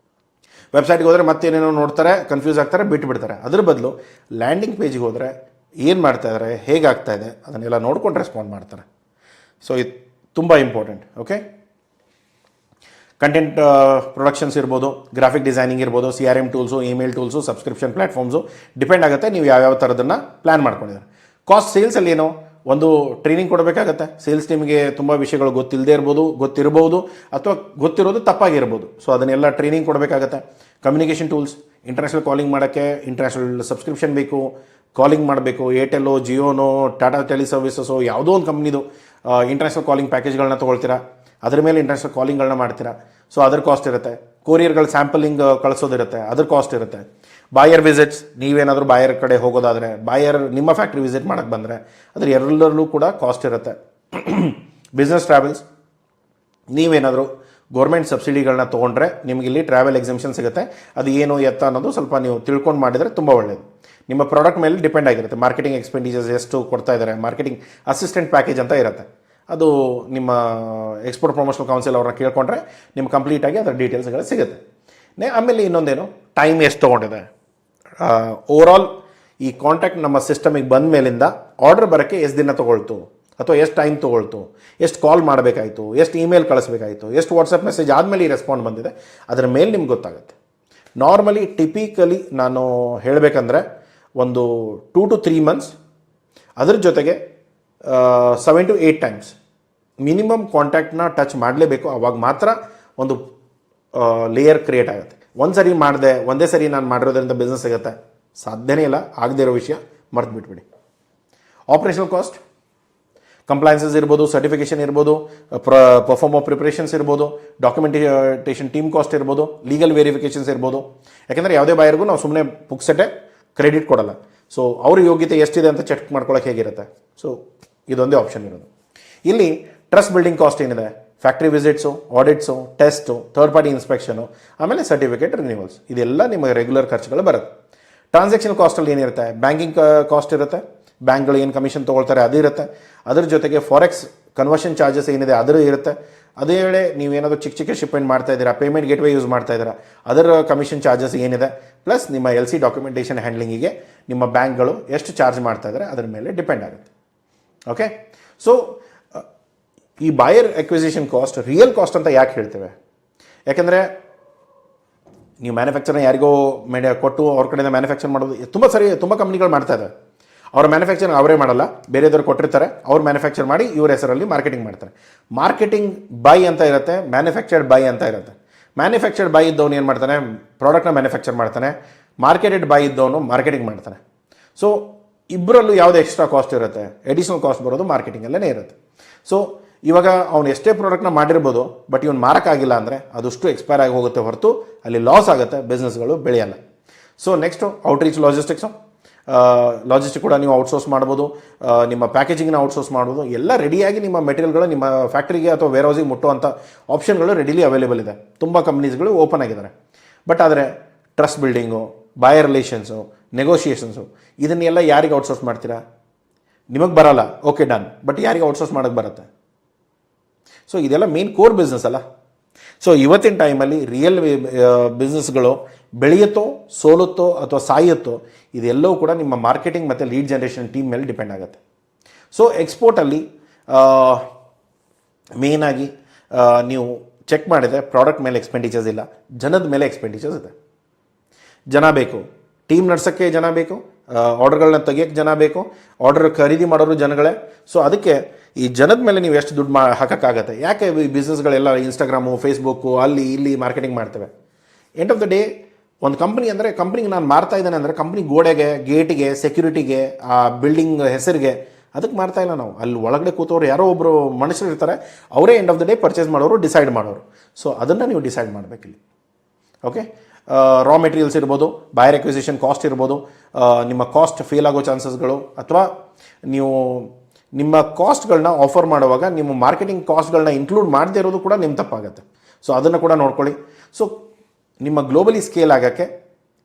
ವೆಬ್ಸೈಟ್ಗೆ ಹೋದರೆ ಮತ್ತೇನೇನೋ ನೋಡ್ತಾರೆ, ಕನ್ಫ್ಯೂಸ್ ಆಗ್ತಾರೆ, ಬಿಟ್ಟುಬಿಡ್ತಾರೆ. ಅದ್ರ ಬದಲು ಲ್ಯಾಂಡಿಂಗ್ ಪೇಜಿಗೆ ಹೋದರೆ ಏನು ಮಾಡ್ತಾಯಿದ್ದಾರೆ, ಹೇಗಾಗ್ತಾ ಇದೆ ಅದನ್ನೆಲ್ಲ ನೋಡ್ಕೊಂಡು ರೆಸ್ಪಾಂಡ್ ಮಾಡ್ತಾರೆ. ಸೊ ಇದು ತುಂಬ ಇಂಪಾರ್ಟೆಂಟ್. ಓಕೆ, ಕಂಟೆಂಟ್ ಪ್ರೊಡಕ್ಷನ್ಸ್ ಇರ್ಬೋದು, ಗ್ರಾಫಿಕ್ ಡಿಸೈನಿಂಗ್ ಇರ್ಬೋದು, CRM tools, email tools, subscription platforms, depend ಆಗುತ್ತೆ ನೀವು ಯಾವ್ಯಾವ ಥರದನ್ನು ಪ್ಲ್ಯಾನ್ ಮಾಡ್ಕೊಂಡಿದ್ದಾರೆ. ಕಾಸ್ಟ್ ಸೇಲ್ಸಲ್ಲಿ ಏನು, ಒಂದು ಟ್ರೈನಿಂಗ್ ಕೊಡಬೇಕಾಗತ್ತೆ. ಸೇಲ್ಸ್ ಟೀಮ್ಗೆ ತುಂಬ ವಿಷಯಗಳು ಗೊತ್ತಿಲ್ಲದೆ ಇರ್ಬೋದು, ಗೊತ್ತಿರ್ಬೋದು, ಅಥವಾ ಗೊತ್ತಿರೋದು ತಪ್ಪಾಗಿರ್ಬೋದು. ಸೊ ಅದನ್ನೆಲ್ಲ ಟ್ರೈನಿಂಗ್ ಕೊಡಬೇಕಾಗತ್ತೆ. ಕಮ್ಯುನಿಕೇಷನ್ ಟೂಲ್ಸ್, ಇಂಟರ್ನ್ಯಾಷನಲ್ ಕಾಲಿಂಗ್ ಮಾಡೋಕ್ಕೆ ಇಂಟರ್ನ್ಯಾಷನಲ್ ಸಬ್ಸ್ಕ್ರಿಪ್ಷನ್ ಬೇಕು, ಕಾಲಿಂಗ್ ಮಾಡಬೇಕು, ಏರ್ಟೆಲ್ಲೋ, ಜಿಯೋನೋ, ಟಾಟಾ ಟೆಲಿ ಸರ್ವಿಸಸ್ಸೋ ಯಾವುದೋ ಒಂದು ಕಂಪ್ನಿದು ಇಂಟರ್ನ್ಯಾಷನಲ್ ಕಾಲಿಂಗ್ ಪ್ಯಾಕೇಜ್ಗಳನ್ನ ತೊಗೊಳ್ತೀರಾ, ಅದ್ರ ಮೇಲೆ ಇಂಟರ್ನ್ಯಾಷನಲ್ ಕಾಲಿಂಗ್ಗಳನ್ನ ಮಾಡ್ತೀರಾ. ಸೊ ಅದ್ರ ಕಾಸ್ಟ್ ಇರುತ್ತೆ. ಕೊರಿಯರ್ಗಳ ಸ್ಯಾಂಪಲಿಂಗ್ ಕಳಿಸೋದಿರುತ್ತೆ, ಅದ್ರ ಕಾಸ್ಟ್ ಇರುತ್ತೆ. ಬಾಯರ್ ವಿಸಿಟ್ಸ್, ನೀವೇನಾದರೂ ಬಾಯರ್ ಕಡೆ ಹೋಗೋದಾದರೆ, ಬಾಯರ್ ನಿಮ್ಮ ಫ್ಯಾಕ್ಟ್ರಿ ವಿಸಿಟ್ ಮಾಡೋಕ್ಕೆ ಬಂದರೆ ಅದ್ರ ಎಲ್ಲರಲ್ಲೂ ಕೂಡ ಕಾಸ್ಟ್ ಇರುತ್ತೆ. ಬಿಸ್ನೆಸ್ ಟ್ರಾವೆಲ್ಸ್, ನೀವೇನಾದರೂ ಗೌರ್ಮೆಂಟ್ ಸಬ್ಸಿಡಿಗಳನ್ನ ತೊಗೊಂಡ್ರೆ ನಿಮಗೆ ಇಲ್ಲಿ ಟ್ರಾವೆಲ್ ಎಕ್ಸಿಬಿಷನ್ ಸಿಗುತ್ತೆ. ಅದು ಏನು ಎತ್ತ ಅನ್ನೋದು ಸ್ವಲ್ಪ ನೀವು ತಿಳ್ಕೊಂಡು ಮಾಡಿದರೆ ತುಂಬ ಒಳ್ಳೆಯದು. ನಿಮ್ಮ ಪ್ರಾಡಕ್ಟ್ ಮೇಲೆ ಡಿಪೆಂಡ್ ಆಗಿರುತ್ತೆ. ಮಾರ್ಕೆಟಿಂಗ್ ಎಕ್ಸ್ಪೆಂಡಿಚರ್ಸ್ ಎಷ್ಟು ಕೊಡ್ತಾ ಇದ್ದಾರೆ, ಮಾರ್ಕೆಟಿಂಗ್ ಅಸಿಸ್ಟೆಂಟ್ ಪ್ಯಾಕೇಜ್ ಅಂತ ಇರುತ್ತೆ. ಅದು ನಿಮ್ಮ ಎಕ್ಸ್ಪೋರ್ಟ್ ಪ್ರಮೋಷನಲ್ ಕೌನ್ಸಿಲ್ ಅವ್ರನ್ನ ಕೇಳ್ಕೊಂಡ್ರೆ ನಿಮ್ಗೆ ಕಂಪ್ಲೀಟಾಗಿ ಅದರ ಡೀಟೇಲ್ಸ್ಗಳು ಸಿಗುತ್ತೆ. ಆಮೇಲೆ ಇನ್ನೊಂದೇನು, ಟೈಮ್ ಎಷ್ಟು ತೊಗೊಂಡಿದೆ, ಓವರಾಲ್ ಈ ಕಾಂಟ್ಯಾಕ್ಟ್ ನಮ್ಮ ಸಿಸ್ಟಮಿಗೆ ಬಂದ ಮೇಲಿಂದ ಆರ್ಡರ್ ಬರೋಕ್ಕೆ ಎಷ್ಟು ದಿನ ತೊಗೊಳ್ತು, ಅಥವಾ ಎಷ್ಟು ಟೈಮ್ ತೊಗೊಳ್ತು, ಎಷ್ಟು ಕಾಲ್ ಮಾಡಬೇಕಾಯಿತು, ಎಷ್ಟು ಇಮೇಲ್ ಕಳಿಸ್ಬೇಕಾಯಿತು, ಎಷ್ಟು ವಾಟ್ಸಪ್ ಮೆಸೇಜ್ ಆದಮೇಲೆ ಈ ರೆಸ್ಪಾಂಡ್ ಬಂದಿದೆ, ಅದರ ಮೇಲೆ ನಿಮ್ಗೆ ಗೊತ್ತಾಗುತ್ತೆ. ನಾರ್ಮಲಿ ಟಿಪಿಕಲಿ ನಾನು ಹೇಳಬೇಕಂದ್ರೆ ಒಂದು 2 to 3 months, ಅದ್ರ ಜೊತೆಗೆ 7 to 8 times ಮಿನಿಮಮ್ ಕಾಂಟ್ಯಾಕ್ಟ್ನ ಟಚ್ ಮಾಡಲೇಬೇಕು. ಆವಾಗ ಮಾತ್ರ ಒಂದು ಲೇಯರ್ ಕ್ರಿಯೇಟ್ ಆಗುತ್ತೆ. ಒಂದೇ ಸರಿ ನಾನು ಮಾಡಿರೋದ್ರಿಂದ ಬಿಸ್ನೆಸ್ ಸಿಗುತ್ತೆ, ಸಾಧ್ಯನೇ ಇಲ್ಲ. ಆಗದೇ ಇರೋ ವಿಷಯ ಮರ್ತು ಬಿಟ್ಬಿಡಿ. ಆಪ್ರೇಷನಲ್ ಕಾಸ್ಟ್, ಕಂಪ್ಲೈನ್ಸಸ್ ಇರ್ಬೋದು, ಸರ್ಟಿಫಿಕೇಷನ್ ಇರ್ಬೋದು, ಪರ್ಫಾರ್ಮ್ ಆಫ್ ಪ್ರಿಪ್ರೇಷನ್ಸ್ ಇರ್ಬೋದು, ಡಾಕ್ಯುಮೆಂಟೇಷನ್ ಟೀಮ್ ಕಾಸ್ಟ್ ಇರ್ಬೋದು, ಲೀಗಲ್ ವೆರಿಫಿಕೇಷನ್ಸ್ ಇರ್ಬೋದು. ಯಾಕೆಂದರೆ ಯಾವುದೇ ಬಾಯರ್ಗೂ ನಾವು ಸುಮ್ಮನೆ ಪುಕ್ಸಟ್ಟೆ ಕ್ರೆಡಿಟ್ ಕೊಡಲ್ಲ. ಸೊ ಅವ್ರ ಯೋಗ್ಯತೆ ಎಷ್ಟಿದೆ ಅಂತ ಚೆಕ್ ಮಾಡ್ಕೊಳ್ಳೋಕೆ ಹೇಗಿರುತ್ತೆ. ಸೊ ಇದೊಂದೇ ಆಪ್ಷನ್ ಇರೋದು. ಇಲ್ಲಿ ಟ್ರಸ್ಟ್ ಬಿಲ್ಡಿಂಗ್ ಕಾಸ್ಟ್ ಏನಿದೆ, factory visits, audits, test, third party inspection, ಆಮೇಲೆ ಸರ್ಟಿಫಿಕೇಟ್ ರಿನ್ಯೂವಲ್ಸ್, ಇದೆಲ್ಲ ನಿಮಗೆ ರೆಗ್ಯುಲರ್ ಖರ್ಚುಗಳು ಬರುತ್ತೆ. ಟ್ರಾನ್ಸಾಕ್ಷನ್ ಕಾಸ್ಟಲ್ಲಿ ಏನಿರುತ್ತೆ, ಬ್ಯಾಂಕಿಂಗ್ ಕಾಸ್ಟ್ ಇರುತ್ತೆ, ಬ್ಯಾಂಕ್ಗಳು ಏನು ಕಮಿಷನ್ ತೊಗೊಳ್ತಾರೆ ಅದು ಇರುತ್ತೆ. ಅದ್ರ ಜೊತೆಗೆ ಫಾರೆಕ್ಸ್ ಕನ್ವರ್ಷನ್ ಚಾರ್ಜಸ್ ಏನಿದೆ ಅದರ ಇರುತ್ತೆ. ಅದೇ ವೇಳೆ ನೀವೇನಾದರೂ ಚಿಕ್ಕ ಶಿಪ್ಮೆಂಟ್ ಮಾಡ್ತಾ ಇದ್ದೀರಾ, ಪೇಮೆಂಟ್ ಗೇಟ್ವೇ ಯೂಸ್ ಮಾಡ್ತಾ ಇದ್ದೀರಾ, ಅದರ ಕಮಿಷನ್ ಚಾರ್ಜಸ್ ಏನಿದೆ, ಪ್ಲಸ್ ನಿಮ್ಮ LC ಡಾಕ್ಯುಮೆಂಟೇಷನ್ ಹ್ಯಾಂಡ್ಲಿಂಗಿಗೆ ನಿಮ್ಮ ಬ್ಯಾಂಕ್ಗಳು ಎಷ್ಟು ಚಾರ್ಜ್ ಮಾಡ್ತಾ ಇದ್ದಾರೆ ಅದರ ಮೇಲೆ ಡಿಪೆಂಡ್ ಆಗುತ್ತೆ. ಓಕೆ, ಸೊ ಈ Bayar acquisition cost real cost ಅಂತ ಯಾಕೆ ಹೇಳ್ತೇವೆ? ಯಾಕೆಂದರೆ ನೀವು ಮ್ಯಾನುಫ್ಯಾಕ್ಚರ್ನ ಯಾರಿಗೋ ಕೊಟ್ಟು ಅವ್ರ ಕಡೆಯಿಂದ ಮ್ಯಾನುಫ್ಯಾಕ್ಚರ್ ಮಾಡೋದು ತುಂಬ ಕಂಪ್ನಿಗಳು ಮಾಡ್ತಾ ಇದ್ದಾರೆ. ಅವ್ರ ಮ್ಯಾನುಫ್ಯಾಕ್ಚರಿಂಗ್ ಅವರೇ ಮಾಡಲ್ಲ, ಬೇರೆದವ್ರು ಕೊಟ್ಟಿರ್ತಾರೆ, ಅವ್ರು ಮ್ಯಾನುಫ್ಯಾಕ್ಚರ್ ಮಾಡಿ ಇವ್ರ ಹೆಸರಲ್ಲಿ ಮಾರ್ಕೆಟಿಂಗ್ ಮಾಡ್ತಾರೆ. ಮಾರ್ಕೆಟಿಂಗ್ ಬೈ ಅಂತ ಇರುತ್ತೆ, ಮ್ಯಾನುಫ್ಯಾಕ್ಚರ್ಡ್ ಬೈ ಅಂತ ಇರುತ್ತೆ. ಮ್ಯಾನುಫ್ಯಾಕ್ಚರ್ಡ್ ಬೈ ಇದ್ದವನು ಏನು ಮಾಡ್ತಾನೆ, ಪ್ರಾಡಕ್ಟ್ನ ಮ್ಯಾನುಫ್ಯಾಕ್ಚರ್ ಮಾಡ್ತಾನೆ. ಮಾರ್ಕೆಟೆಡ್ ಬೈ ಇದ್ದವನು ಮಾರ್ಕೆಟಿಂಗ್ ಮಾಡ್ತಾನೆ. ಸೊ ಇಬ್ಬರಲ್ಲೂ ಯಾವುದೇ ಎಕ್ಸ್ಟ್ರಾ ಕಾಸ್ಟ್ ಇರುತ್ತೆ, ಎಡಿಷನಲ್ ಕಾಸ್ಟ್ ಬರೋದು ಮಾರ್ಕೆಟಿಂಗಲ್ಲೇ ಇರುತ್ತೆ. ಸೊ ಇವಾಗ ಅವ್ನು ಎಷ್ಟೇ ಪ್ರಾಡಕ್ಟ್ನ ಮಾಡಿರ್ಬೋದು, ಬಟ್ ಇವನು ಮಾರಕ್ಕಾಗಿಲ್ಲ ಅಂದರೆ ಅದಷ್ಟು ಎಕ್ಸ್ಪೈರ್ ಆಗಿ ಹೋಗುತ್ತೆ ಹೊರತು ಅಲ್ಲಿ ಲಾಸ್ ಆಗುತ್ತೆ, ಬಿಸ್ನೆಸ್ಗಳು ಬೆಳೆಯಲ್ಲ. ಸೊ ನೆಕ್ಸ್ಟು ಔಟ್ರೀಚ್ ಲಾಜಿಸ್ಟಿಕ್ ಕೂಡ ನೀವು ಔಟ್ಸೋರ್ಸ್ ಮಾಡ್ಬೋದು, ನಿಮ್ಮ ಪ್ಯಾಕೇಜಿಂಗ್ನ ಔಟ್ಸೋರ್ಸ್ ಮಾಡ್ಬೋದು. ಎಲ್ಲ ರೆಡಿಯಾಗಿ ನಿಮ್ಮ ಮೆಟೀರಿಯಲ್ಗಳು ನಿಮ್ಮ ಫ್ಯಾಕ್ಟ್ರಿಗೆ ಅಥವಾ ವೇರ್ ಹೌಸಿಗೆ ಮುಟ್ಟುವಂಥ ಆಪ್ಷನ್ಗಳು ರೆಡಿಲಿ ಅವೈಲೇಬಲ್ ಇದೆ. ತುಂಬ ಕಂಪ್ನೀಸ್ಗಳು ಓಪನ್ ಆಗಿದ್ದಾರೆ. ಬಟ್ ಆದರೆ ಟ್ರಸ್ಟ್ ಬಿಲ್ಡಿಂಗು, ಬಾಯರ್ ರಿಲೇಷನ್ಸು, ನೆಗೋಷಿಯೇಷನ್ಸು, ಇದನ್ನೆಲ್ಲ ಯಾರಿಗೆ ಔಟ್ಸೋರ್ಸ್ ಮಾಡ್ತೀರಾ? ನಿಮಗೆ ಬರಲ್ಲ, ಓಕೆ ಡನ್, ಬಟ್ ಯಾರಿಗೆ ಔಟ್ಸೋರ್ಸ್ ಮಾಡೋಕ್ಕೆ ಬರುತ್ತೆ? ಸೊ ಇದೆಲ್ಲ ಮೇನ್ ಕೋರ್ ಬಿಸ್ನೆಸ್ ಅಲ್ಲ. ಸೊ ಇವತ್ತಿನ ಟೈಮಲ್ಲಿ ರಿಯಲ್ ಬಿಸ್ನೆಸ್ಗಳು ಬೆಳೆಯುತ್ತೋ, ಸೋಲುತ್ತೋ ಅಥವಾ ಸಾಯುತ್ತೋ, ಇದೆಲ್ಲವೂ ಕೂಡ ನಿಮ್ಮ ಮಾರ್ಕೆಟಿಂಗ್ ಮತ್ತು ಲೀಡ್ ಜನರೇಷನ್ ಟೀಮ್ ಮೇಲೆ ಡಿಪೆಂಡ್ ಆಗುತ್ತೆ. ಸೊ ಎಕ್ಸ್ಪೋರ್ಟಲ್ಲಿ ಮೇಯ್ನಾಗಿ ನೀವು ಚೆಕ್ ಮಾಡಿದರೆ ಪ್ರಾಡಕ್ಟ್ ಮೇಲೆ ಎಕ್ಸ್ಪೆಂಡಿಚರ್ಸ್ ಇಲ್ಲ, ಜನದ ಮೇಲೆ ಎಕ್ಸ್ಪೆಂಡಿಚರ್ಸ್ ಇದೆ. ಜನ ಬೇಕು, ಟೀಮ್ ನಡ್ಸೋಕ್ಕೆ ಜನ ಬೇಕು, ಆರ್ಡರ್ಗಳನ್ನ ತೆಗಿಯೋಕ್ಕೆ ಜನ ಬೇಕು, ಆರ್ಡರ್ ಖರೀದಿ ಮಾಡೋರು ಜನಗಳೇ. ಸೊ ಅದಕ್ಕೆ ಈ ಜನದ ಮೇಲೆ ನೀವು ಎಷ್ಟು ದುಡ್ಡು ಹಾಕೋಕ್ಕಾಗತ್ತೆ? ಯಾಕೆ ಈ ಬಿಸ್ನೆಸ್ಗಳೆಲ್ಲ ಇನ್ಸ್ಟಾಗ್ರಾಮು, ಫೇಸ್ಬುಕ್ಕು, ಅಲ್ಲಿ ಇಲ್ಲಿ ಮಾರ್ಕೆಟಿಂಗ್ ಮಾಡ್ತೇವೆ? ಎಂಡ್ ಆಫ್ ದ ಡೇ ಒಂದು ಕಂಪ್ನಿ ಅಂದರೆ, ಕಂಪ್ನಿಗೆ ನಾನು ಮಾರ್ತಾ ಇದ್ದೇನೆ ಅಂದರೆ ಕಂಪ್ನಿ ಗೋಡೆಗೆ, ಗೇಟಿಗೆ, ಸೆಕ್ಯೂರಿಟಿಗೆ, ಆ ಬಿಲ್ಡಿಂಗ್ ಹೆಸರಿಗೆ ಅದಕ್ಕೆ ಮಾರ್ತಾ ಇಲ್ಲ ನಾವು. ಅಲ್ಲಿ ಒಳಗಡೆ ಕೂತವ್ರು ಯಾರೋ ಒಬ್ಬರು ಮನುಷ್ಯರು ಇರ್ತಾರೆ, ಅವರೇ end of the day purchase ಮಾಡೋರು, ಡಿಸೈಡ್ ಮಾಡೋರು. ಸೊ ಅದನ್ನು ನೀವು ಡಿಸೈಡ್ ಮಾಡಬೇಕಿಲ್ಲಿ. ಓಕೆ, ರಾ ಮೆಟೀರಿಯಲ್ಸ್ ಇರ್ಬೋದು, ಬಾಯರ್ ಅಕ್ವಿಸಿಷನ್ ಕಾಸ್ಟ್ ಇರ್ಬೋದು, ನಿಮ್ಮ ಕಾಸ್ಟ್ ಫೇಲ್ ಆಗೋ ಚಾನ್ಸಸ್ಗಳು, ಅಥವಾ ನೀವು ನಿಮ್ಮ ಕಾಸ್ಟ್ಗಳನ್ನ ಆಫರ್ ಮಾಡುವಾಗ ನಿಮ್ಮ ಮಾರ್ಕೆಟಿಂಗ್ ಕಾಸ್ಟ್ಗಳನ್ನ ಇನ್ಕ್ಲೂಡ್ ಮಾಡದೇ ಇರೋದು ಕೂಡ ನಿಮ್ಮ ತಪ್ಪಾಗುತ್ತೆ. ಸೊ ಅದನ್ನು ಕೂಡ ನೋಡ್ಕೊಳ್ಳಿ. ಸೊ ನಿಮ್ಮ ಗ್ಲೋಬಲಿ ಸ್ಕೇಲ್ ಆಗೋಕ್ಕೆ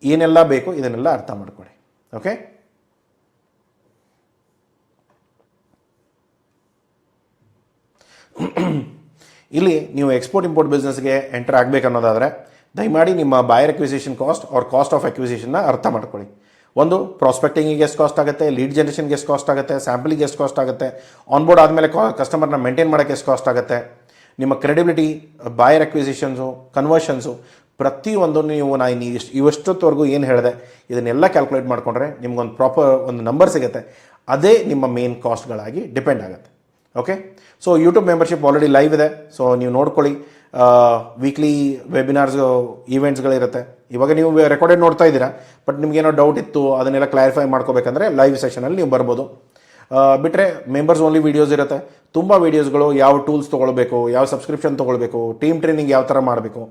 ಏನೆಲ್ಲ ಬೇಕು ಇದನ್ನೆಲ್ಲ ಅರ್ಥ ಮಾಡ್ಕೊಳ್ಳಿ. ಓಕೆ, ಇಲ್ಲಿ ನೀವು ಎಕ್ಸ್ಪೋರ್ಟ್ ಇಂಪೋರ್ಟ್ ಬಿಸ್ನೆಸ್ಗೆ ಎಂಟರ್ ಆಗಬೇಕನ್ನೋದಾದರೆ ದಯಮಾಡಿ ನಿಮ್ಮ buyer acquisition cost or cost of ಅಕ್ವಿಸಿಷನ್ನ ಅರ್ಥ ಮಾಡ್ಕೊಳ್ಳಿ. ಒಂದು, ಪ್ರಾಸ್ಪೆಕ್ಟಿಂಗಿಗೆ ಎಷ್ಟು ಕಾಸ್ಟ್ ಆಗುತ್ತೆ, ಲೀಡ್ ಜನರೇಷನ್ಗೆ ಎಷ್ಟು ಕಾಸ್ಟ್ ಆಗುತ್ತೆ, ಸ್ಯಾಂಪಲಿಗೆ ಎಷ್ಟು ಕಾಸ್ಟ್ ಆಗುತ್ತೆ, ಆನ್ಬೋರ್ಡ್ ಆದಮೇಲೆ ಕಸ್ಟಮರ್ನ ಮೇಂಟೈನ್ ಮಾಡೋಕ್ಕೆ ಎಷ್ಟು ಕಾಸ್ಟ್ ಆಗುತ್ತೆ, ನಿಮ್ಮ ಕ್ರೆಡಿಬಿಲಿಟಿ, ಬಾಯರ್ ಅಕ್ವಿಸಿಷನ್ಸು, ಕನ್ವರ್ಷನ್ಸು, ಪ್ರತಿಯೊಂದು ನಾನು ಇವಷ್ಟೊತ್ತವರೆಗೂ ಏನು ಹೇಳಿದೆ ಇದನ್ನೆಲ್ಲ ಕ್ಯಾಲ್ಕುಲೇಟ್ ಮಾಡಿಕೊಂಡ್ರೆ ನಿಮ್ಗೊಂದು ಪ್ರಾಪರ್ ಒಂದು ನಂಬರ್ ಸಿಗುತ್ತೆ. ಅದೇ ನಿಮ್ಮ ಮೇನ್ ಕಾಸ್ಟ್ಗಳಾಗಿ ಡಿಪೆಂಡ್ ಆಗುತ್ತೆ. Okay, so YouTube membership already live ಇದೆ. ಸೊ ನೀವು ನೋಡ್ಕೊಳ್ಳಿ. ವೀಕ್ಲಿ ವೆಬಿನಾರ್ಸ್ ಈವೆಂಟ್ಸ್ಗಳಿರುತ್ತೆ. ಇವಾಗ ನೀವು ರೆಕಾರ್ಡೆಡ್ ನೋಡ್ತಾ ಇದ್ದೀರಾ, ಬಟ್ ನಿಮಗೇನೋ ಡೌಟ್ ಇತ್ತು ಅದನ್ನೆಲ್ಲ ಕ್ಲಾರಿಫೈ ಮಾಡ್ಕೋಬೇಕಂದ್ರೆ ಲೈವ್ ಸೆಷನಲ್ಲಿ ನೀವು ಬರ್ಬೋದು. ಬಿಟ್ಟರೆ ಮೆಂಬರ್ಸ್ ಓನ್ಲಿ ವೀಡಿಯೋಸ್ ಇರುತ್ತೆ. ತುಂಬ ವೀಡಿಯೋಸ್ಗಳು, ಯಾವ ಟೂಲ್ಸ್ ತೊಗೊಳ್ಬೇಕು, ಯಾವ ಸಬ್ಸ್ಕ್ರಿಪ್ಷನ್ ತೊಗೊಳ್ಬೇಕು, ಟೀಮ್ ಟ್ರೈನಿಂಗ್ ಯಾವ ಥರ ಮಾಡಬೇಕು,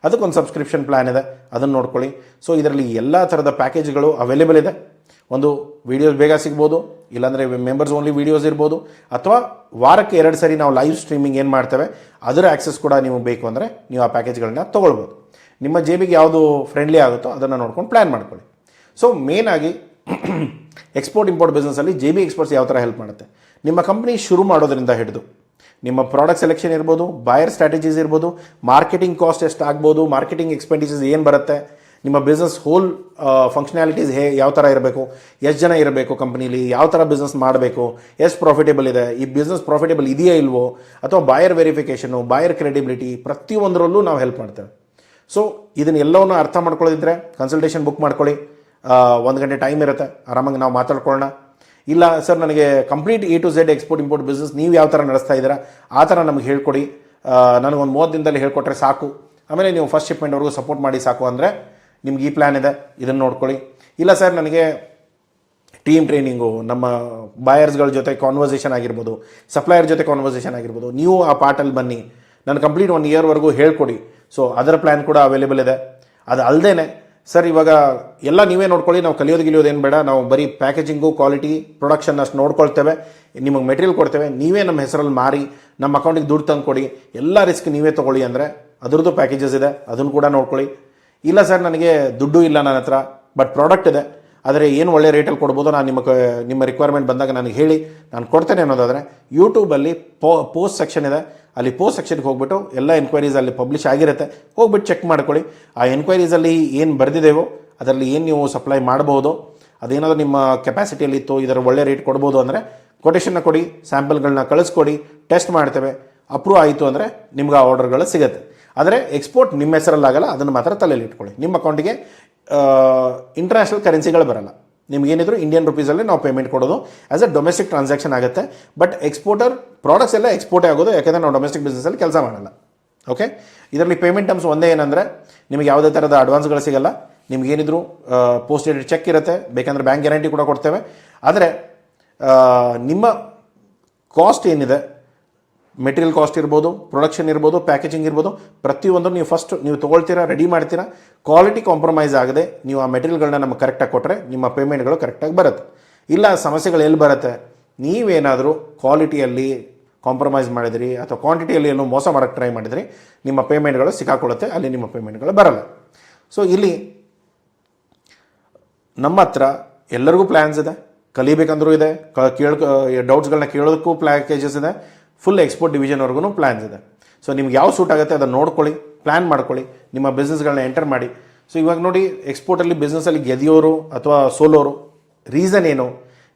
ಅದಕ್ಕೊಂದು ಸಬ್ಸ್ಕ್ರಿಪ್ಷನ್ ಪ್ಲ್ಯಾನ್ ಇದೆ, ಅದನ್ನು ನೋಡ್ಕೊಳ್ಳಿ. ಸೊ ಇದರಲ್ಲಿ ಎಲ್ಲ ಥರದ ಪ್ಯಾಕೇಜ್ಗಳು ಅವೈಲೇಬಲ್ ಇದೆ. ಒಂದು ವೀಡಿಯೋಸ್ ಬೇಗ ಸಿಗ್ಬೋದು, ಇಲ್ಲಾಂದರೆ ಮೆಂಬರ್ಸ್ ಓನ್ಲಿ ವೀಡಿಯೋಸ್ ಇರ್ಬೋದು, ಅಥವಾ ವಾರಕ್ಕೆ 2 ಸರಿ ನಾವು ಲೈವ್ ಸ್ಟ್ರೀಮಿಂಗ್ ಏನು ಮಾಡ್ತೇವೆ ಅದರ ಆ್ಯಕ್ಸೆಸ್ ಕೂಡ ನೀವು ಬೇಕು ಅಂದರೆ ನೀವು ಆ ಪ್ಯಾಕೇಜ್ಗಳನ್ನ ತೊಗೊಳ್ಬೋದು. ನಿಮ್ಮ ಜೇಬಿಗೆ ಯಾವುದು ಫ್ರೆಂಡ್ಲಿ ಆಗುತ್ತೋ ಅದನ್ನು ನೋಡ್ಕೊಂಡು ಪ್ಲ್ಯಾನ್ ಮಾಡ್ಕೊಳ್ಳಿ. ಸೊ ಮೇನಾಗಿ ಎಕ್ಸ್ಪೋರ್ಟ್ ಇಂಪೋರ್ಟ್ ಬಿಸ್ನೆಸ್ಸಲ್ಲಿ JB ಎಕ್ಸ್ಪರ್ಟ್ಸ್ ಯಾವ ಥರ ಹೆಲ್ಪ್ ಮಾಡುತ್ತೆ, ನಿಮ್ಮ ಕಂಪ್ನಿ ಶುರು ಮಾಡೋದ್ರಿಂದ ಹಿಡಿದು ನಿಮ್ಮ ಪ್ರಾಡಕ್ಟ್ ಸೆಲೆಕ್ಷನ್ ಇರ್ಬೋದು, ಬಾಯರ್ ಸ್ಟ್ರಾಟಜೀಸ್ ಇರ್ಬೋದು, ಮಾರ್ಕೆಟಿಂಗ್ ಕಾಸ್ಟ್ ಎಷ್ಟು ಆಗ್ಬೋದು, ಮಾರ್ಕೆಟಿಂಗ್ ಎಕ್ಸ್ಪೆಂಡಿಚರ್ಸ್ ಏನು ಬರುತ್ತೆ, ನಿಮ್ಮ ಬಿಸ್ನೆಸ್ ಹೋಲ್ ಫಂಕ್ಷನಾಲಿಟೀಸ್ ಯಾವ ಥರ ಇರಬೇಕು, ಎಷ್ಟು ಜನ ಇರಬೇಕು ಕಂಪ್ನೀಲಿ, ಯಾವ ಥರ ಬಿಸ್ನೆಸ್ ಮಾಡಬೇಕು, ಎಷ್ಟು ಪ್ರಾಫಿಟೇಬಲ್ ಇದೆ, ಈ ಬಿಸ್ನೆಸ್ ಪ್ರಾಫಿಟೇಬಲ್ ಇದೆಯಾ ಇಲ್ವೋ, ಅಥವಾ ಬಾಯರ್ ವೆರಿಫಿಕೇಷನು, ಬಾಯರ್ ಕ್ರೆಡಿಬಿಲಿಟಿ, ಪ್ರತಿಯೊಂದರಲ್ಲೂ ನಾವು ಹೆಲ್ಪ್ ಮಾಡ್ತೇವೆ. ಸೊ ಇದನ್ನೆಲ್ಲವನ್ನು ಅರ್ಥ ಮಾಡ್ಕೊಳ್ಳೋದಿದ್ರೆ ಕನ್ಸಲ್ಟೇಷನ್ ಬುಕ್ ಮಾಡ್ಕೊಳ್ಳಿ. 1 ಗಂಟೆ ಟೈಮ್ ಇರುತ್ತೆ, ಆರಾಮಾಗಿ ನಾವು ಮಾತಾಡ್ಕೊಳ್ಳೋಣ. ಇಲ್ಲ ಸರ್ ನನಗೆ complete A to Z export import business ನೀವು ಯಾವ ಥರ ನಡೆಸ್ತಾ ಇದ್ದೀರಾ ಆ ಥರ ನಮಗೆ ಹೇಳ್ಕೊಡಿ, ನನಗೊಂದು 30 ದಿನದಲ್ಲಿ ಹೇಳ್ಕೊಟ್ರೆ ಸಾಕು, ಆಮೇಲೆ ನೀವು ಫಸ್ಟ್ ಶಿಪ್ಮೆಂಟ್ವರೆಗೂ ಸಪೋರ್ಟ್ ಮಾಡಿ ಸಾಕು ಅಂದರೆ ನಿಮ್ಗೆ ಈ ಪ್ಲ್ಯಾನ್ ಇದೆ, ಇದನ್ನು ನೋಡ್ಕೊಳ್ಳಿ. ಇಲ್ಲ ಸರ್ ನನಗೆ ಟೀಮ್ ಟ್ರೈನಿಂಗು, ನಮ್ಮ ಬಾಯರ್ಸ್ಗಳ ಜೊತೆ ಕಾನ್ವರ್ಸೇಷನ್ ಆಗಿರ್ಬೋದು, ಸಪ್ಲೈಯರ್ ಜೊತೆ ಕಾನ್ವರ್ಸೇಷನ್ ಆಗಿರ್ಬೋದು, ನೀವು ಆ ಪಾರ್ಟಲ್ಲಿ ಬನ್ನಿ, ನಾನು ಕಂಪ್ಲೀಟ್ 1 ಇಯರ್ವರೆಗೂ ಹೇಳ್ಕೊಡಿ. ಸೊ ಅದರ ಪ್ಲ್ಯಾನ್ ಕೂಡ ಅವೈಲೇಬಲ್ ಇದೆ. ಅದು ಅಲ್ಲದೇ ಸರ್ ಇವಾಗ ಎಲ್ಲ ನೀವೇ ನೋಡ್ಕೊಳ್ಳಿ, ನಾವು ಕಲಿಯೋದು ಏನು ಬೇಡ, ನಾವು ಬರೀ ಪ್ಯಾಕೇಜಿಂಗು, ಕ್ವಾಲಿಟಿ, ಪ್ರೊಡಕ್ಷನ್ ಅಷ್ಟು ನೋಡ್ಕೊಳ್ತೇವೆ, ನಿಮಗೆ ಮೆಟೀರಿಯಲ್ ಕೊಡ್ತೇವೆ, ನೀವೇ ನಮ್ಮ ಹೆಸರಲ್ಲಿ ಮಾರಿ ನಮ್ಮ ಅಕೌಂಟಿಗೆ ದುಡ್ಡು ತಂದು ಕೊಡಿ, ಎಲ್ಲ ರಿಸ್ಕ್ ನೀವೇ ತೊಗೊಳ್ಳಿ ಅಂದರೆ ಅದರದ್ದು ಪ್ಯಾಕೇಜಸ್ ಇದೆ, ಅದನ್ನು ಕೂಡ ನೋಡ್ಕೊಳ್ಳಿ. ಇಲ್ಲ ಸರ್ ನನಗೆ ದುಡ್ಡು ಇಲ್ಲ ನನ್ನ ಹತ್ರ, ಬಟ್ ಪ್ರಾಡಕ್ಟ್ ಇದೆ, ಆದರೆ ಏನು ಒಳ್ಳೆ ರೇಟಲ್ಲಿ ಕೊಡ್ಬೋದು, ನಾನು ನಿಮ್ಮ ರಿಕ್ವೈರ್ಮೆಂಟ್ ಬಂದಾಗ ನನಗೆ ಹೇಳಿ ನಾನು ಕೊಡ್ತೇನೆ ಅನ್ನೋದಾದರೆ ಯೂಟ್ಯೂಬಲ್ಲಿ ಪೋಸ್ಟ್ ಸೆಕ್ಷನ್ ಇದೆ, ಅಲ್ಲಿ ಪೋಸ್ಟ್ ಸೆಕ್ಷನ್ಗೆ ಹೋಗ್ಬಿಟ್ಟು ಎಲ್ಲ ಎನ್ಕ್ವೈರೀಸ್ ಅಲ್ಲಿ ಪಬ್ಲಿಷ್ ಆಗಿರುತ್ತೆ, ಹೋಗ್ಬಿಟ್ಟು ಚೆಕ್ ಮಾಡ್ಕೊಳ್ಳಿ. ಆ ಎನ್ಕ್ವೈರೀಸಲ್ಲಿ ಏನು ಬರೆದಿದ್ದೇವೋ ಅದರಲ್ಲಿ ಏನು ನೀವು ಸಪ್ಲೈ ಮಾಡ್ಬೋದು, ಅದೇನಾದರೂ ನಿಮ್ಮ ಕೆಪಾಸಿಟಿಯಲ್ಲಿ ಇತ್ತು, ಇದರ ಒಳ್ಳೆ ರೇಟ್ ಕೊಡ್ಬೋದು ಅಂದರೆ ಕೊಟೇಶನ್ನ ಕೊಡಿ, ಸ್ಯಾಂಪಲ್ಗಳನ್ನ ಕಳಿಸ್ಕೊಡಿ, ಟೆಸ್ಟ್ ಮಾಡ್ತೇವೆ, ಅಪ್ರೂವ್ ಆಯಿತು ಅಂದರೆ ನಿಮ್ಗೆ ಆ ಆರ್ಡರ್ಗಳು ಸಿಗುತ್ತೆ. ಆದರೆ ಎಕ್ಸ್ಪೋರ್ಟ್ ನಿಮ್ಮ ಹೆಸರಲ್ಲಾಗಲ್ಲ, ಅದನ್ನು ಮಾತ್ರ ತಲೆಯಲ್ಲಿ ಇಟ್ಕೊಳ್ಳಿ. ನಿಮ್ಮ ಅಕೌಂಟಿಗೆ ಇಂಟರ್ನ್ಯಾಷನಲ್ ಕರೆನ್ಸಿಗಳು ಬರಲ್ಲ, ನಿಮಗೇನಿದ್ರು ಇಂಡಿಯನ್ ರುಪೀಸಲ್ಲಿ ನಾವು ಪೇಮೆಂಟ್ ಕೊಡೋದು, ಆ್ಯಸ್ ಎ ಡೊಮೆಸ್ಟಿಕ್ ಟ್ರಾನ್ಸಾಕ್ಷನ್ ಆಗುತ್ತೆ. ಬಟ್ ಎಕ್ಸ್ಪೋರ್ಟರ್ ಪ್ರಾಡಕ್ಟ್ಸ್ ಎಲ್ಲ ಎಕ್ಸ್ಪೋರ್ಟೇ ಆಗೋದು, ಯಾಕೆಂದರೆ ನಾವು ಡೊಮೆಸ್ಟಿಕ್ ಬಿಸ್ನೆಸ್ಸಲ್ಲಿ ಕೆಲಸ ಮಾಡಲ್ಲ. ಓಕೆ, ಇದರಲ್ಲಿ ಪೇಮೆಂಟ್ ಟರ್ಮ್ಸ್ ಒಂದೇ ಏನಂದರೆ ನಿಮಗೆ ಯಾವುದೇ ಥರದ ಅಡ್ವಾನ್ಸ್ಗಳು ಸಿಗಲ್ಲ, ನಿಮಗೇನಿದ್ರು ಪೋಸ್ಟ್ ಡೇಟೆಡ್ ಚೆಕ್ ಇರುತ್ತೆ, ಬೇಕಂದರೆ ಬ್ಯಾಂಕ್ ಗ್ಯಾರಂಟಿ ಕೂಡ ಕೊಡ್ತೇವೆ. ಆದರೆ ನಿಮ್ಮ ಕಾಸ್ಟ್ ಏನಿದೆ, ಮೆಟೀರಿಯಲ್ ಕಾಸ್ಟ್ ಇರ್ಬೋದು, ಪ್ರೊಡಕ್ಷನ್ ಇರ್ಬೋದು, ಪ್ಯಾಕೇಜಿಂಗ್ ಇರ್ಬೋದು, ಪ್ರತಿಯೊಂದು ನೀವು ಫಸ್ಟ್ ನೀವು ತೊಗೊಳ್ತೀರಾ, ರೆಡಿ ಮಾಡ್ತೀರಾ, ಕ್ವಾಲಿಟಿ ಕಾಂಪ್ರಮೈಸ್ ಆಗದೆ ನೀವು ಆ ಮೆಟೀರಿಯಲ್ಗಳನ್ನ ನಮಗೆ ಕರೆಕ್ಟಾಗಿ ಕೊಟ್ಟರೆ ನಿಮ್ಮ ಪೇಮೆಂಟ್ಗಳು ಕರೆಕ್ಟಾಗಿ ಬರುತ್ತೆ. ಇಲ್ಲ ಸಮಸ್ಯೆಗಳು ಎಲ್ಲಿ ಬರುತ್ತೆ, ನೀವೇನಾದರೂ ಕ್ವಾಲಿಟಿಯಲ್ಲಿ ಕಾಂಪ್ರಮೈಸ್ ಮಾಡಿದಿರಿ ಅಥವಾ ಕ್ವಾಂಟಿಟಿಯಲ್ಲಿ ಏನೋ ಮೋಸ ಮಾಡೋಕ್ಕೆ ಟ್ರೈ ಮಾಡಿದಿರಿ, ನಿಮ್ಮ ಪೇಮೆಂಟ್ಗಳು ಸಿಕ್ಕಾಕೊಳ್ಳುತ್ತೆ, ಅಲ್ಲಿ ನಿಮ್ಮ ಪೇಮೆಂಟ್ಗಳು ಬರಲ್ಲ. ಸೊ ಇಲ್ಲಿ ನಮ್ಮ ಹತ್ರ ಎಲ್ಲರಿಗೂ ಪ್ಲ್ಯಾನ್ಸ್ ಇದೆ, ಕಲಿಬೇಕಂದ್ರೂ ಇದೆ, ಡೌಟ್ಸ್ಗಳನ್ನ ಕೇಳೋದಕ್ಕೂ ಪ್ಯಾಕೇಜಸ್ ಇದೆ, ಫುಲ್ ಎಕ್ಸ್ಪೋರ್ಟ್ ಡಿವಿಷನ್ವರೆಗೂ ಪ್ಲ್ಯಾನ್ಸ್ ಇದೆ. ಸೊ ನಿಮ್ಗೆ ಯಾವ ಸೂಟ್ ಆಗುತ್ತೆ ಅದನ್ನು ನೋಡ್ಕೊಳ್ಳಿ, ಪ್ಲ್ಯಾನ್ ಮಾಡ್ಕೊಳ್ಳಿ, ನಿಮ್ಮ ಬಿಸ್ನೆಸ್ಗಳನ್ನ ಎಂಟರ್ ಮಾಡಿ. ಸೊ ಇವಾಗ ನೋಡಿ, ಎಕ್ಸ್ಪೋರ್ಟಲ್ಲಿ ಬಿಸ್ನೆಸ್ಸಲ್ಲಿ ಗೆದಿಯೋರು ಅಥವಾ ಸೋಲೋರು ರೀಸನ್ ಏನು,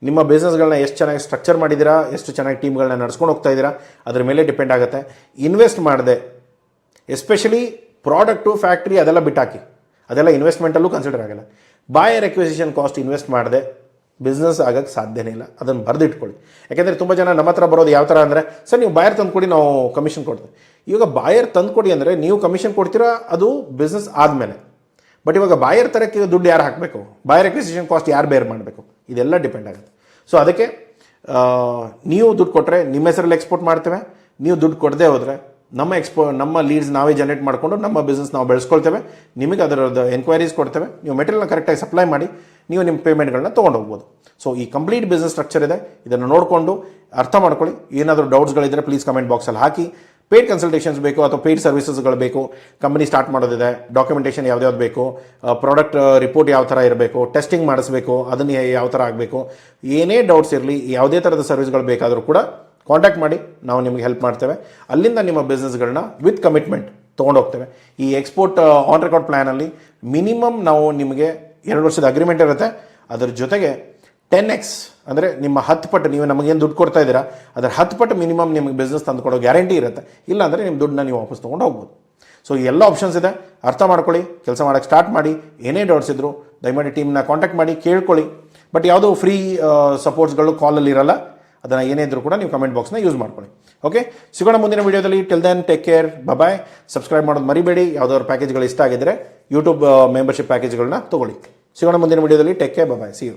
ನಿಮ್ಮ ಬಿಸ್ನೆಸ್ಗಳನ್ನ ಎಷ್ಟು ಚೆನ್ನಾಗಿ ಸ್ಟ್ರಕ್ಚರ್ ಮಾಡಿದ್ದೀರಾ, ಎಷ್ಟು ಚೆನ್ನಾಗಿ ಟೀಮ್ಗಳನ್ನ ನಡ್ಸ್ಕೊಂಡು ಹೋಗ್ತಾ ಇದ್ದೀರಾ, ಅದ್ರ ಮೇಲೆ ಡಿಪೆಂಡ್ ಆಗುತ್ತೆ. ಇನ್ವೆಸ್ಟ್ ಮಾಡಿದೆ, ಎಸ್ಪೆಷಲಿ ಪ್ರಾಡಕ್ಟು, ಫ್ಯಾಕ್ಟ್ರಿ ಅದೆಲ್ಲ ಬಿಟ್ಟಾಕಿ, ಅದೆಲ್ಲ ಇನ್ವೆಸ್ಟ್ಮೆಂಟಲ್ಲೂ ಕನ್ಸಿಡರ್ ಆಗಲ್ಲ. ಬಾಯರ್ ಎಕ್ವಿಸಿಷನ್ ಕಾಸ್ಟ್ ಇನ್ವೆಸ್ಟ್ ಮಾಡಿದೆ ಬಿಸ್ನೆಸ್ ಆಗೋಕ್ಕೆ ಸಾಧ್ಯನೇ ಇಲ್ಲ, ಅದನ್ನು ಬರೆದಿಟ್ಕೊಳ್ಳಿ. ಯಾಕೆಂದರೆ ತುಂಬ ಜನ ನಮ್ಮ ಹತ್ರ ಬರೋದು ಯಾವ ಥರ ಅಂದರೆ, ಸರ್ ನೀವು ಬಾಯರ್ ತಂದುಕೊಡಿ ನಾವು ಕಮಿಷನ್ ಕೊಡ್ತೀವಿ. ಇವಾಗ ಬಾಯರ್ ತಂದುಕೊಡಿ ಅಂದರೆ ನೀವು ಕಮಿಷನ್ ಕೊಡ್ತೀರಾ, ಅದು ಬಿಸ್ನೆಸ್ ಆದಮೇಲೆ. ಬಟ್ ಇವಾಗ ಬಾಯರ್ ತರಕ್ಕೆ ದುಡ್ಡು ಯಾರು ಹಾಕಬೇಕು, ಬಾಯರ್ ಎಕ್ವಿಸಿಷನ್ ಕಾಸ್ಟ್ ಯಾರು ಬೇರ್ ಮಾಡಬೇಕು, ಇದೆಲ್ಲ ಡಿಪೆಂಡ್ ಆಗುತ್ತೆ. ಸೊ ಅದಕ್ಕೆ ನೀವು ದುಡ್ಡು ಕೊಟ್ಟರೆ ನಿಮ್ಮ ಹೆಸರಲ್ಲಿ ಎಕ್ಸ್ಪೋರ್ಟ್ ಮಾಡ್ತೇವೆ, ನೀವು ದುಡ್ಡು ಕೊಡದೆ ಹೋದರೆ ನಮ್ಮ ಲೀಡ್ಸ್ ನಾವೇ ಜನರೇಟ್ ಮಾಡಿಕೊಂಡು ನಮ್ಮ ಬಿಸ್ನೆಸ್ ನಾವು ಬೆಳೆಸ್ಕೊಳ್ತೇವೆ, ನಿಮಗೆ ಅದರದ್ದು ಎನ್ಕ್ವೈರೀಸ್ ಕೊಡ್ತೇವೆ, ನೀವು ಮೆಟೀರಿಯಲ್ನ ಕರೆಕ್ಟಾಗಿ ಸಪ್ಲೈ ಮಾಡಿ ನೀವು ನಿಮ್ಮ ಪೇಮೆಂಟ್ಗಳನ್ನ ತೊಗೊಂಡು ಹೋಗ್ಬೋದು. ಸೊ ಈ ಕಂಪ್ಲೀಟ್ ಬಿಸ್ನೆಸ್ ಸ್ಟ್ರಕ್ಚರ್ ಇದೆ, ಇದನ್ನು ನೋಡಿಕೊಂಡು ಅರ್ಥ ಮಾಡ್ಕೊಳ್ಳಿ. ಏನಾದರೂ ಡೌಟ್ಸ್ಗಳಿದ್ದರೆ ಪ್ಲೀಸ್ ಕಮೆಂಟ್ ಬಾಕ್ಸಲ್ಲಿ ಹಾಕಿ. ಪೇಯ್ಡ್ ಕನ್ಸಲ್ಟೇಷನ್ಸ್ ಬೇಕು ಅಥವಾ ಪೇಯ್ಡ್ ಸರ್ವಿಸಸ್ಗಳು ಬೇಕು, ಕಂಪನಿ ಸ್ಟಾರ್ಟ್ ಮಾಡೋದಿದೆ, ಡಾಕ್ಯುಮೆಂಟೇಷನ್ ಯಾವ್ದು ಬೇಕು, ಪ್ರಾಡಕ್ಟ್ ರಿಪೋರ್ಟ್ ಯಾವ ಥರ ಇರಬೇಕು, ಟೆಸ್ಟಿಂಗ್ ಮಾಡಿಸ್ಬೇಕು, ಅದನ್ನು ಯಾವ ಥರ ಆಗಬೇಕು, ಏನೇ ಡೌಟ್ಸ್ ಇರಲಿ, ಯಾವುದೇ ಥರದ ಸರ್ವಿಸ್ಗಳು ಬೇಕಾದರೂ ಕೂಡ ಕಾಂಟ್ಯಾಕ್ಟ್ ಮಾಡಿ, ನಾವು ನಿಮಗೆ ಹೆಲ್ಪ್ ಮಾಡ್ತೇವೆ. ಅಲ್ಲಿಂದ ನಿಮ್ಮ ಬಿಸ್ನೆಸ್ಗಳನ್ನ ವಿತ್ ಕಮಿಟ್ಮೆಂಟ್ ತೊಗೊಂಡೋಗ್ತೇವೆ. ಈ ಎಕ್ಸ್ಪೋರ್ಟ್ ಆನ್ ರೆಕಾರ್ಡ್ ಪ್ಲ್ಯಾನಲ್ಲಿ ಮಿನಿಮಮ್ ನಾವು ನಿಮಗೆ 2 ವರ್ಷದ ಅಗ್ರಿಮೆಂಟ್ ಇರುತ್ತೆ, ಅದರ ಜೊತೆಗೆ 10x ಅಂದರೆ ನಿಮ್ಮ 10 ಪಟ್ಟು, ನೀವು ನಮಗೇನು ದುಡ್ಡು ಕೊಡ್ತಾ ಇದ್ದೀರಾ ಅದರ 10 ಪಟ್ಟು ಮಿನಿಮಮ್ ನಿಮಗೆ ಬಿಸ್ನೆಸ್ ತಂದು ಕೊಡೋ ಗ್ಯಾರಂಟಿ ಇರುತ್ತೆ. ಇಲ್ಲಾಂದರೆ ನಿಮ್ಮ ದುಡ್ಡನ್ನ ನೀವು ವಾಪಸ್ ತೊಗೊಂಡು ಹೋಗ್ಬೋದು. ಸೊ ಎಲ್ಲ ಆಪ್ಷನ್ಸ್ ಇದೆ, ಅರ್ಥ ಮಾಡ್ಕೊಳ್ಳಿ, ಕೆಲಸ ಮಾಡೋಕ್ಕೆ ಸ್ಟಾರ್ಟ್ ಮಾಡಿ. ಏನೇ ಡೌಟ್ಸ್ ಇದ್ದರೂ ದಯಮಾಡಿ ಟೀಮ್ನ ಕಾಂಟ್ಯಾಕ್ಟ್ ಮಾಡಿ ಕೇಳ್ಕೊಳ್ಳಿ. ಬಟ್ ಯಾವುದೋ ಫ್ರೀ ಸಪೋರ್ಟ್ಸ್ಗಳು ಕಾಲಲ್ಲಿ ಇರಲ್ಲ, ಅದನ್ನು ಏನೇ ಇದ್ದರೂ ಕೂಡ ನೀವು ಕಮೆಂಟ್ ಬಾಕ್ಸ್ನ ಯೂಸ್ ಮಾಡ್ಕೊಳ್ಳಿ. ಓಕೆ, ಸಿಗೋಣ ಮುಂದಿನ ವೀಡಿಯೋದಲ್ಲಿ. ಟಿಲ್ ದೆನ್ ಟೇಕ್ ಕೇರ್, ಬಾಯ್. ಸಬ್ಸ್ಕ್ರೈಬ್ ಮಾಡೋದು ಮರಿಬೇಡಿ. ಯಾವುದಾದ್ರು ಪ್ಯಾಕೇಜ್ಗಳು ಇಷ್ಟ ಆಗಿದ್ದರೆ ಯೂಟ್ಯೂಬ್ ಮೆಂಬರ್ಶಿಪ್ ಪ್ಯಾಕೇಜ್ಗಳನ್ನ ತೊಗೊಳ್ಳಿ. ಸಿಗೋಣ ಮುಂದಿನ ವೀಡಿಯೋದಲ್ಲಿ. Take care, bye, see you.